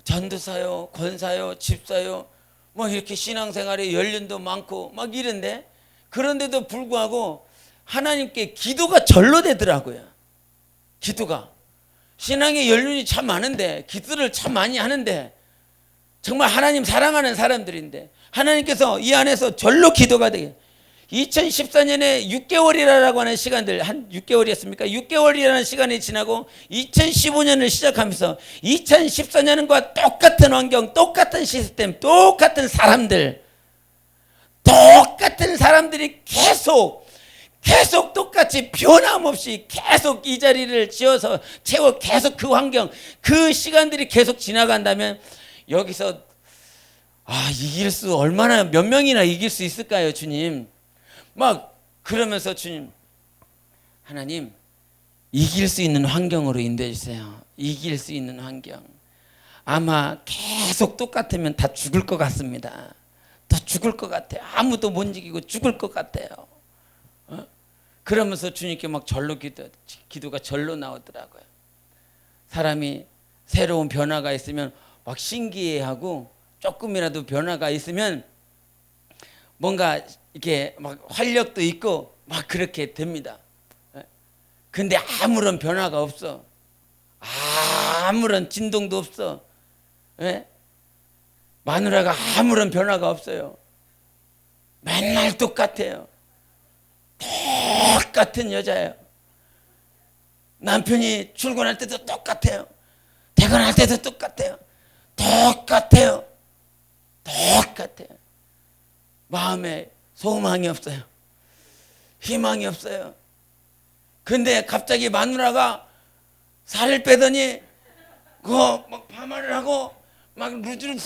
전도사요, 권사요, 집사요, 뭐 이렇게 신앙생활에 연륜도 많고 막 이런데, 그런데도 불구하고 하나님께 기도가 절로 되더라고요. 기도가, 신앙의 연륜이 참 많은데, 기도를 참 많이 하는데, 정말 하나님 사랑하는 사람들인데 하나님께서 이 안에서 절로 기도가 되게, 2014년에 6개월이라고 하는 시간들, 한 6개월이었습니까? 6개월이라는 시간이 지나고 2015년을 시작하면서 2014년과 똑같은 환경, 똑같은 시스템, 똑같은 사람들이 계속 똑같이 변함없이 계속 이 자리를 지어서 채워, 계속 그 환경, 그 시간들이 계속 지나간다면, 여기서 이길 수, 얼마나 몇 명이나 이길 수 있을까요, 주님? 막 그러면서 주님, 하나님, 이길 수 있는 환경으로 인도해 주세요. 이길 수 있는 환경. 아마 계속 똑같으면 다 죽을 것 같습니다. 다 죽을 것 같아요. 아무도 못 이기고 죽을 것 같아요. 그러면서 주님께 막 절로 기도가 절로 나오더라고요. 사람이 새로운 변화가 있으면 막 신기해하고, 조금이라도 변화가 있으면 뭔가 이렇게 막 활력도 있고 막 그렇게 됩니다. 근데 아무런 변화가 없어. 아무런 진동도 없어. 마누라가 아무런 변화가 없어요. 맨날 똑같아요. 똑같은 여자예요. 남편이 출근할 때도 똑같아요. 퇴근할 때도 똑같아요. 똑같아요. 똑같아요. 마음에 소망이 없어요. 희망이 없어요. 근데 갑자기 마누라가 살을 빼더니 막 파마를 하고 막 루즈를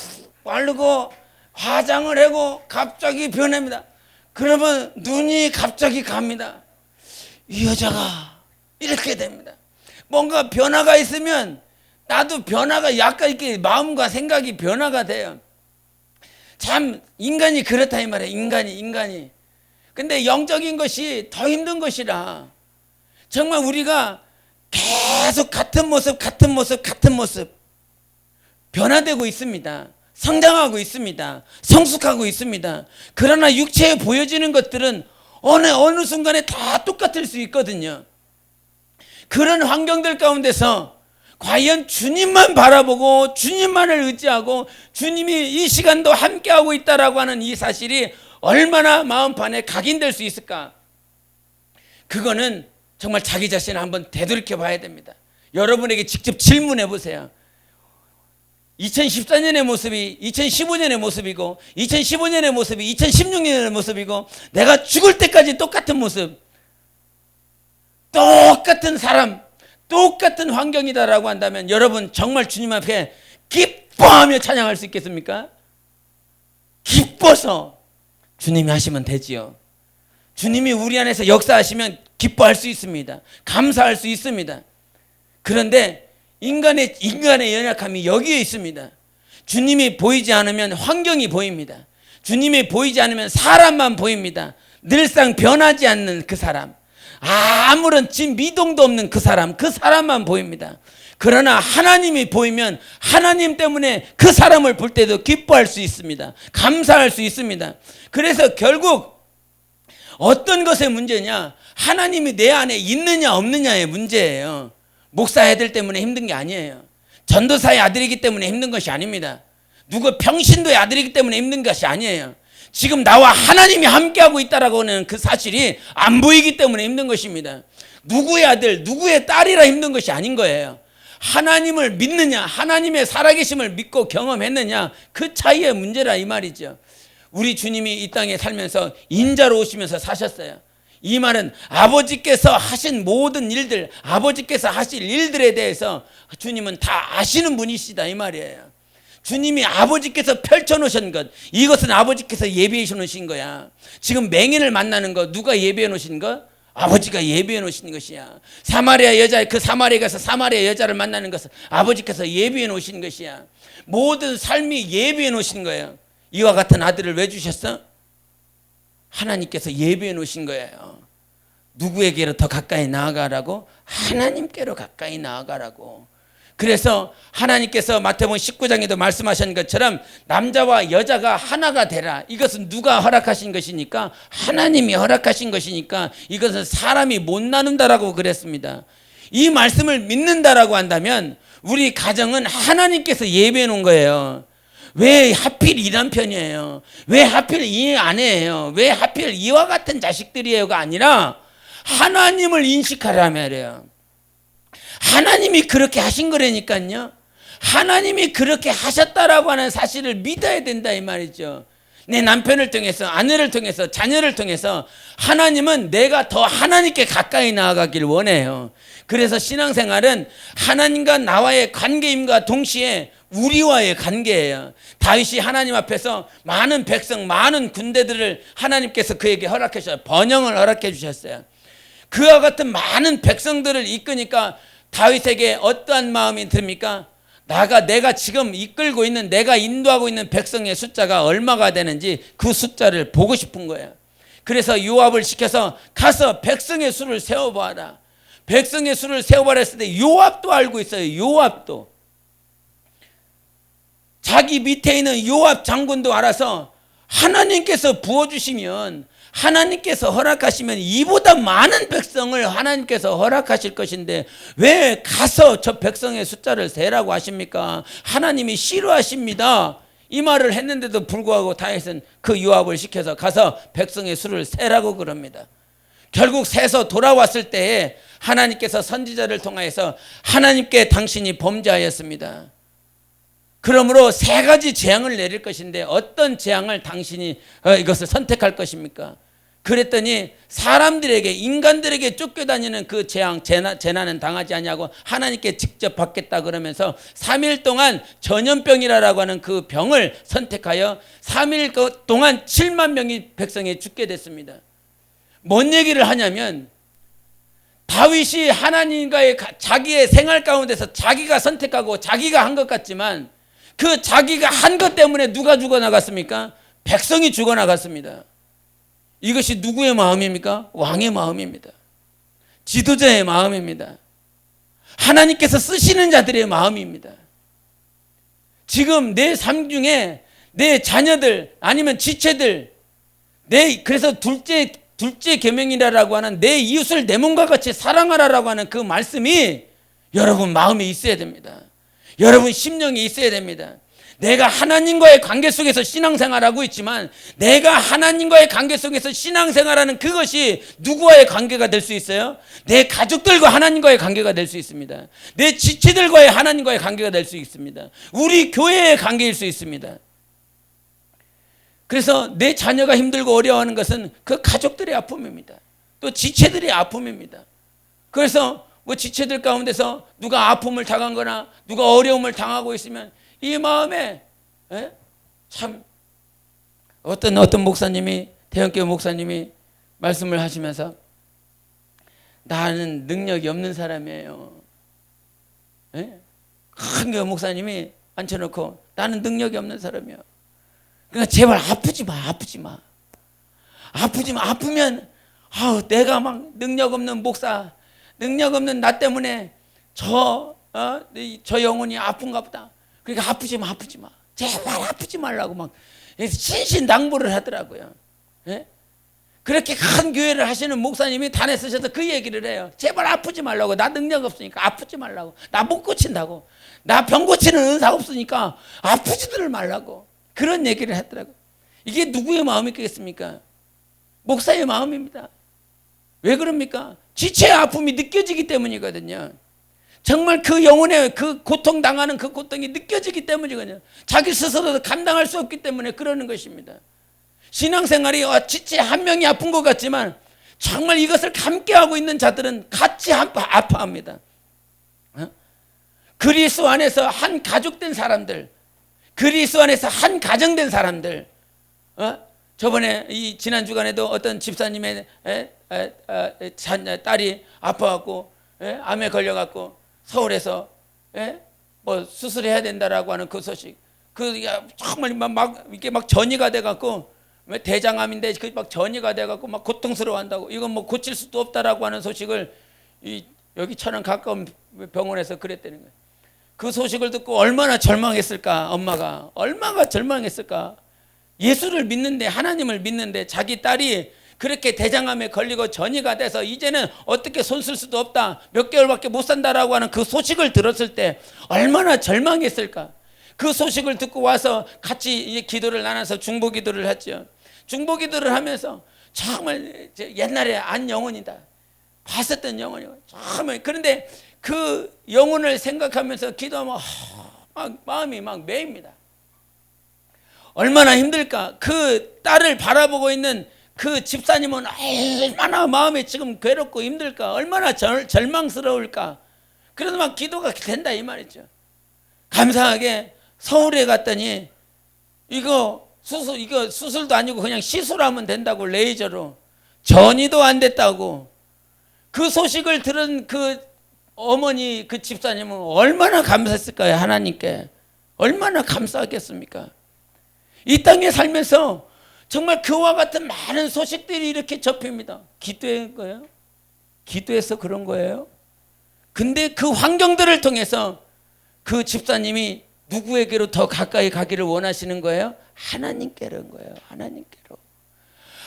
바르고 화장을 하고 갑자기 변합니다. 그러면 눈이 갑자기 갑니다. 이 여자가 이렇게 됩니다. 뭔가 변화가 있으면 나도 변화가 약간 이렇게 마음과 생각이 변화가 돼요. 참 인간이 그렇다 이 말이에요. 인간이. 근데 영적인 것이 더 힘든 것이라 정말 우리가 계속 같은 모습 변화되고 있습니다. 성장하고 있습니다. 성숙하고 있습니다. 그러나 육체에 보여지는 것들은 어느 순간에 다 똑같을 수 있거든요. 그런 환경들 가운데서 과연 주님만 바라보고 주님만을 의지하고 주님이 이 시간도 함께하고 있다라고 하는 이 사실이 얼마나 마음판에 각인될 수 있을까? 그거는 정말 자기 자신을 한번 되돌이켜 봐야 됩니다. 여러분에게 직접 질문해 보세요. 2014년의 모습이 2015년의 모습이고 2015년의 모습이 2016년의 모습이고 내가 죽을 때까지 똑같은 모습, 똑같은 사람, 똑같은 환경이다라고 한다면 여러분 정말 주님 앞에 기뻐하며 찬양할 수 있겠습니까? 기뻐서 주님이 하시면 되지요. 주님이 우리 안에서 역사하시면 기뻐할 수 있습니다. 감사할 수 있습니다. 그런데 인간의 연약함이 여기에 있습니다. 주님이 보이지 않으면 환경이 보입니다. 주님이 보이지 않으면 사람만 보입니다. 늘상 변하지 않는 그 사람, 아무런 미동도 없는 그 사람만 보입니다. 그러나 하나님이 보이면 하나님 때문에 그 사람을 볼 때도 기뻐할 수 있습니다. 감사할 수 있습니다. 그래서 결국 어떤 것의 문제냐? 하나님이 내 안에 있느냐 없느냐의 문제예요. 목사 애들 때문에 힘든 게 아니에요. 전도사의 아들이기 때문에 힘든 것이 아닙니다. 누구 평신도의 아들이기 때문에 힘든 것이 아니에요. 지금 나와 하나님이 함께하고 있다라고 하는 그 사실이 안 보이기 때문에 힘든 것입니다. 누구의 아들, 누구의 딸이라 힘든 것이 아닌 거예요. 하나님을 믿느냐, 하나님의 살아계심을 믿고 경험했느냐, 그 차이의 문제라 이 말이죠. 우리 주님이 이 땅에 살면서 인자로 오시면서 사셨어요. 이 말은 아버지께서 하신 모든 일들, 아버지께서 하실 일들에 대해서 주님은 다 아시는 분이시다 이 말이에요. 주님이 아버지께서 펼쳐놓으신 것, 이것은 아버지께서 예비해 놓으신 거야. 지금 맹인을 만나는 거 누가 예비해 놓으신 거? 아버지가 예비해 놓으신 것이야. 사마리아 여자, 그 사마리아에 가서 사마리아 여자를 만나는 것은 아버지께서 예비해 놓으신 것이야. 모든 삶이 예비해 놓으신 거예요. 이와 같은 아들을 왜 주셨어? 하나님께서 예비해 놓으신 거예요. 누구에게로 더 가까이 나아가라고? 하나님께로 가까이 나아가라고. 그래서 하나님께서 마태복음 19장에도 말씀하신 것처럼 남자와 여자가 하나가 되라. 이것은 누가 허락하신 것이니까? 하나님이 허락하신 것이니까 이것은 사람이 못 나눈다라고 그랬습니다. 이 말씀을 믿는다라고 한다면 우리 가정은 하나님께서 예비해 놓은 거예요. 왜 하필 이 남편이에요? 왜 하필 이 아내예요? 왜 하필 이와 같은 자식들이에요가 아니라 하나님을 인식하라 말이에요. 하나님이 그렇게 하신 거라니까요. 하나님이 그렇게 하셨다라고 하는 사실을 믿어야 된다 이 말이죠. 내 남편을 통해서, 아내를 통해서, 자녀를 통해서 하나님은 내가 더 하나님께 가까이 나아가길 원해요. 그래서 신앙생활은 하나님과 나와의 관계임과 동시에 우리와의 관계예요. 다윗이 하나님 앞에서 많은 백성, 많은 군대들을 하나님께서 그에게 허락해 주셨어요. 번영을 허락해 주셨어요. 그와 같은 많은 백성들을 이끄니까 다윗에게 어떠한 마음이 듭니까? 내가 지금 이끌고 있는, 내가 인도하고 있는 백성의 숫자가 얼마가 되는지 그 숫자를 보고 싶은 거예요. 그래서 요압을 시켜서 가서 백성의 수를 세워봐라. 백성의 수를 세워봐라 했을 때 요압도 알고 있어요. 요압도. 자기 밑에 있는 요압 장군도 알아서 하나님께서 부어주시면, 하나님께서 허락하시면 이보다 많은 백성을 하나님께서 허락하실 것인데 왜 가서 저 백성의 숫자를 세라고 하십니까? 하나님이 싫어하십니다. 이 말을 했는데도 불구하고 다윗은 그 요압을 시켜서 가서 백성의 수를 세라고 그럽니다. 결국 새서 돌아왔을 때에 하나님께서 선지자를 통하여서 하나님께 당신이 범죄하였습니다. 그러므로 세 가지 재앙을 내릴 것인데 어떤 재앙을 당신이 이것을 선택할 것입니까? 그랬더니 사람들에게, 인간들에게 쫓겨다니는 그 재난은 당하지 아니하고 하나님께 직접 받겠다 그러면서 3일 동안 전염병이라고 하는 그 병을 선택하여 3일 동안 7만 명의 백성이 죽게 됐습니다. 뭔 얘기를 하냐면 다윗이 하나님과의 자기의 생활 가운데서 자기가 선택하고 자기가 한 것 같지만 그 자기가 한 것 때문에 누가 죽어나갔습니까? 백성이 죽어나갔습니다. 이것이 누구의 마음입니까? 왕의 마음입니다. 지도자의 마음입니다. 하나님께서 쓰시는 자들의 마음입니다. 지금 내 삶 중에 내 자녀들 아니면 지체들, 그래서 둘째 계명이라고 하는 내 이웃을 내 몸과 같이 사랑하라라고 하는 그 말씀이 여러분 마음에 있어야 됩니다. 여러분 심령에 있어야 됩니다. 내가 하나님과의 관계 속에서 신앙생활하고 있지만 내가 하나님과의 관계 속에서 신앙생활하는 그것이 누구와의 관계가 될 수 있어요? 내 가족들과 하나님과의 관계가 될 수 있습니다. 내 지체들과의 하나님과의 관계가 될 수 있습니다. 우리 교회의 관계일 수 있습니다. 그래서 내 자녀가 힘들고 어려워하는 것은 그 가족들의 아픔입니다. 또 지체들의 아픔입니다. 그래서 뭐 지체들 가운데서 누가 아픔을 당한 거나 누가 어려움을 당하고 있으면 이 마음에 참 어떤 목사님이, 대형교회 목사님이 말씀을 하시면서 나는 능력이 없는 사람이에요. 큰 교회 목사님이 앉혀놓고 나는 능력이 없는 사람이야. 그러니까 제발 아프지 마. 아프면 내가 막 능력 없는 목사, 능력 없는 나 때문에 저 영혼이 아픈가 보다. 그러니까 아프지 마. 제발 아프지 말라고 막 신신당부를 하더라고요. 그렇게 큰 교회를 하시는 목사님이 단에 쓰셔서 그 얘기를 해요. 제발 아프지 말라고. 나 능력 없으니까 아프지 말라고. 나 못 고친다고. 나 병 고치는 은사 없으니까 아프지들 말라고. 그런 얘기를 하더라고요. 이게 누구의 마음이겠습니까? 목사의 마음입니다. 왜 그럽니까? 지체의 아픔이 느껴지기 때문이거든요. 정말 그 영혼의 그 고통당하는 그 고통이 느껴지기 때문이거든요. 자기 스스로도 감당할 수 없기 때문에 그러는 것입니다. 신앙생활이 지체 한 명이 아픈 것 같지만 정말 이것을 함께하고 있는 자들은 같이 아파합니다. 그리스도 안에서 한 가족된 사람들, 그리스도 안에서 한 가정된 사람들, 저번에 이 지난 주간에도 어떤 집사님의 딸이 아파갖고 암에 걸려갖고 서울에서 뭐 수술해야 된다라고 하는 그 소식, 그 정말 이게 막 전이가 돼갖고 대장암인데 그 막 전이가 돼갖고 막 고통스러워한다고, 이건 뭐 고칠 수도 없다라고 하는 소식을 여기 천안 가까운 병원에서 그랬다는 거예요. 그 소식을 듣고 얼마나 절망했을까, 엄마가 얼마나 절망했을까. 예수를 믿는데, 하나님을 믿는데 자기 딸이 그렇게 대장암에 걸리고 전이가 돼서 이제는 어떻게 손 쓸 수도 없다, 몇 개월밖에 못 산다라고 하는 그 소식을 들었을 때 얼마나 절망했을까. 그 소식을 듣고 와서 같이 기도를 나눠서 중보 기도를 했죠. 중보 기도를 하면서 정말 옛날에 안 영혼이다, 봤었던 영혼이고 정말, 그런데 그 영혼을 생각하면서 기도하면 마음이 막 메입니다. 얼마나 힘들까. 그 딸을 바라보고 있는 그 집사님은 얼마나 마음이 지금 괴롭고 힘들까, 얼마나 절망스러울까. 그래도 막 기도가 된다 이 말이죠. 감사하게 서울에 갔더니 이거 수술도 아니고 그냥 시술하면 된다고, 레이저로. 전이도 안 됐다고. 그 소식을 들은 그 어머니, 그 집사님은 얼마나 감사했을까요? 하나님께 얼마나 감사하겠습니까? 이 땅에 살면서 정말 그와 같은 많은 소식들이 이렇게 접힙니다. 기도한 거예요? 기도해서 그런 거예요? 근데 그 환경들을 통해서 그 집사님이 누구에게로 더 가까이 가기를 원하시는 거예요? 하나님께로인 거예요. 하나님께로.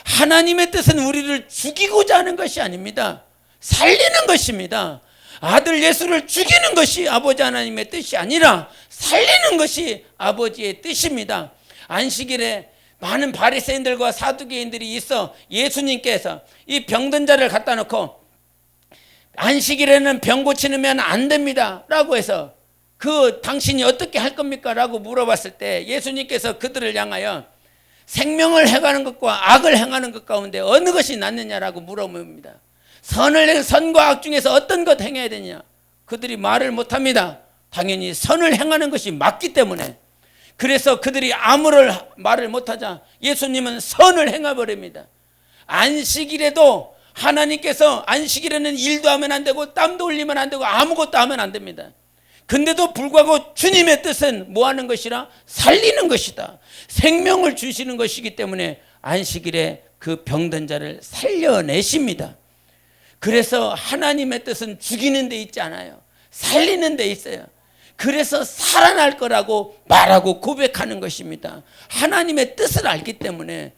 하나님의 뜻은 우리를 죽이고자 하는 것이 아닙니다. 살리는 것입니다. 아들 예수를 죽이는 것이 아버지 하나님의 뜻이 아니라 살리는 것이 아버지의 뜻입니다. 안식일에 많은 바리새인들과 사두개인들이 있어 예수님께서 이 병든 자를 갖다 놓고 안식일에는 병 고치면 안 됩니다 라고 해서 당신이 어떻게 할 겁니까? 라고 물어봤을 때 예수님께서 그들을 향하여 생명을 해가는 것과 악을 행하는 것 가운데 어느 것이 낫느냐라고 물어봅니다. 선과 악 중에서 어떤 것 행해야 되냐? 그들이 말을 못합니다. 당연히 선을 행하는 것이 맞기 때문에. 그래서 그들이 아무를 말을 못하자 예수님은 선을 행해버립니다. 안식일에도 하나님께서 안식일에는 일도 하면 안 되고 땀도 흘리면 안 되고 아무것도 하면 안 됩니다. 근데도 불구하고 주님의 뜻은 뭐 하는 것이라? 살리는 것이다. 생명을 주시는 것이기 때문에 안식일에 그 병든 자를 살려내십니다. 그래서 하나님의 뜻은 죽이는 데 있지 않아요. 살리는 데 있어요. 그래서 살아날 거라고 말하고 고백하는 것입니다. 하나님의 뜻을 알기 때문에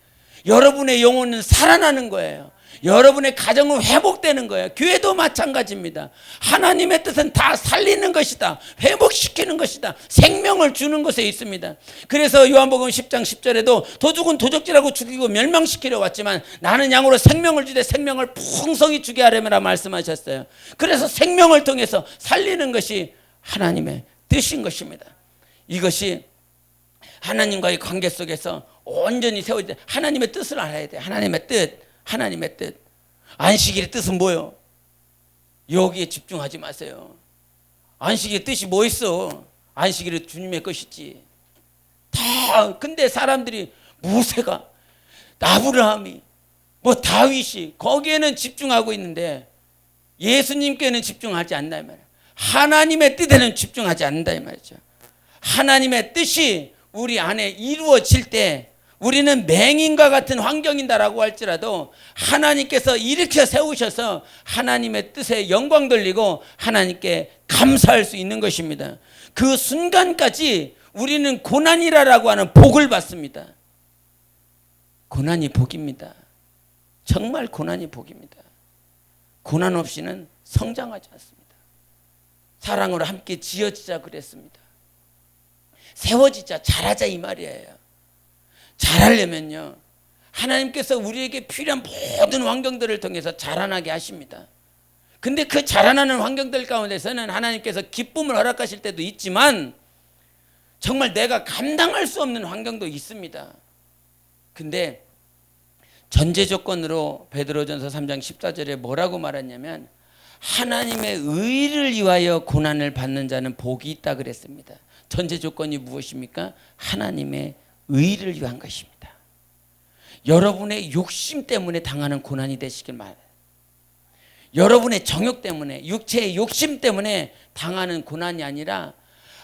여러분의 영혼은 살아나는 거예요. 여러분의 가정은 회복되는 거예요. 교회도 마찬가지입니다. 하나님의 뜻은 다 살리는 것이다. 회복시키는 것이다. 생명을 주는 것에 있습니다. 그래서 요한복음 10장 10절에도 도둑은 도적질하고 죽이고 멸망시키려 왔지만 나는 양으로 생명을 주되 생명을 풍성히 주게 하려면 말씀하셨어요. 그래서 생명을 통해서 살리는 것이 하나님의 뜻인 것입니다. 이것이 하나님과의 관계 속에서 온전히 세워질 때 하나님의 뜻을 알아야 돼요. 하나님의 뜻. 하나님의 뜻. 안식일의 뜻은 뭐요? 여기에 집중하지 마세요. 안식일의 뜻이 뭐 있어? 안식일은 주님의 것이지. 다 근데 사람들이 모세가 아브라함이 뭐 다윗이 거기에는 집중하고 있는데 예수님께는 집중하지 않는다 이 말이에요. 하나님의 뜻에는 집중하지 않는다 이 말이죠. 하나님의 뜻이 우리 안에 이루어질 때 우리는 맹인과 같은 환경이다라고 할지라도 하나님께서 일으켜 세우셔서 하나님의 뜻에 영광 돌리고 하나님께 감사할 수 있는 것입니다. 그 순간까지 우리는 고난이라고 하는 복을 받습니다. 고난이 복입니다. 정말 고난이 복입니다. 고난 없이는 성장하지 않습니다. 사랑으로 함께 지어지자 그랬습니다. 세워지자, 자라자 이 말이에요. 자라려면요 하나님께서 우리에게 필요한 모든 환경들을 통해서 자라나게 하십니다. 근데 그 자라나는 환경들 가운데서는 하나님께서 기쁨을 허락하실 때도 있지만 정말 내가 감당할 수 없는 환경도 있습니다. 근데 전제 조건으로 베드로전서 3장 14절에 뭐라고 말했냐면 하나님의 의를 위하여 고난을 받는 자는 복이 있다 그랬습니다. 전제 조건이 무엇입니까? 하나님의 의를 위한 것입니다. 여러분의 욕심 때문에 당하는 고난이 되시길 바랍니다. 여러분의 정욕 때문에 육체의 욕심 때문에 당하는 고난이 아니라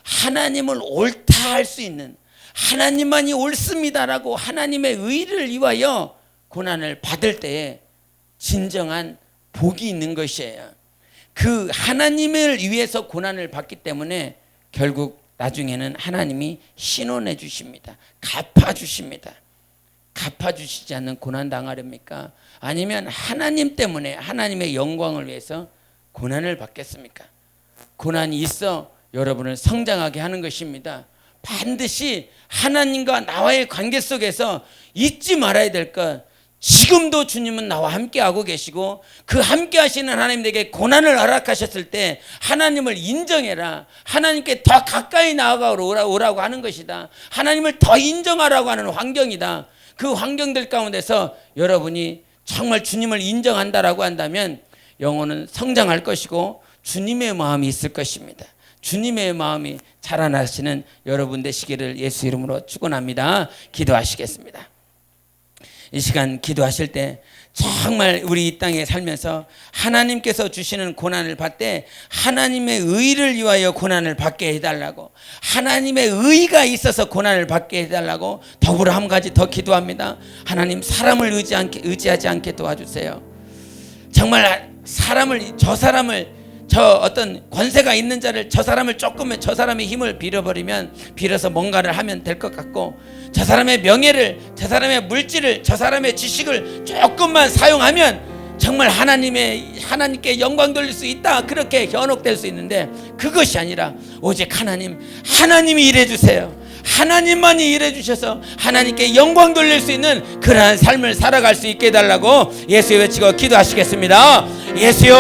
하나님을 옳다 할 수 있는 하나님만이 옳습니다라고 하나님의 의를 위하여 고난을 받을 때에 진정한 복이 있는 것이에요. 그 하나님을 위해서 고난을 받기 때문에 결국 나중에는 하나님이 신원해 주십니다. 갚아 주십니다. 갚아 주시지 않는 고난 당하렵니까? 아니면 하나님 때문에 하나님의 영광을 위해서 고난을 받겠습니까? 고난이 있어 여러분을 성장하게 하는 것입니다. 반드시 하나님과 나와의 관계 속에서 잊지 말아야 될 것, 지금도 주님은 나와 함께하고 계시고 그 함께하시는 하나님 내게 고난을 허락하셨을 때 하나님을 인정해라. 하나님께 더 가까이 나아가 오라고 하는 것이다. 하나님을 더 인정하라고 하는 환경이다. 그 환경들 가운데서 여러분이 정말 주님을 인정한다라고 한다면 영혼은 성장할 것이고 주님의 마음이 있을 것입니다. 주님의 마음이 자라나시는 여러분 되시기를 예수 이름으로 축원합니다. 기도하시겠습니다. 이 시간 기도하실 때 정말 우리 이 땅에 살면서 하나님께서 주시는 고난을 받되 하나님의 의를 위하여 고난을 받게 해달라고, 하나님의 의가 있어서 고난을 받게 해달라고 더불어 한 가지 더 기도합니다. 하나님, 사람을 의지하지 않게 도와주세요. 정말 저 어떤 권세가 있는 자를, 저 사람을 조금만, 저 사람의 힘을 빌어서 뭔가를 하면 될 것 같고, 저 사람의 명예를, 저 사람의 물질을, 저 사람의 지식을 조금만 사용하면 정말 하나님께 영광 돌릴 수 있다, 그렇게 현혹될 수 있는데 그것이 아니라 오직 하나님이 일해 주세요. 하나님만이 일해 주셔서 하나님께 영광 돌릴 수 있는 그러한 삶을 살아갈 수 있게 해달라고 예수 외치고 기도하시겠습니다. 예수요,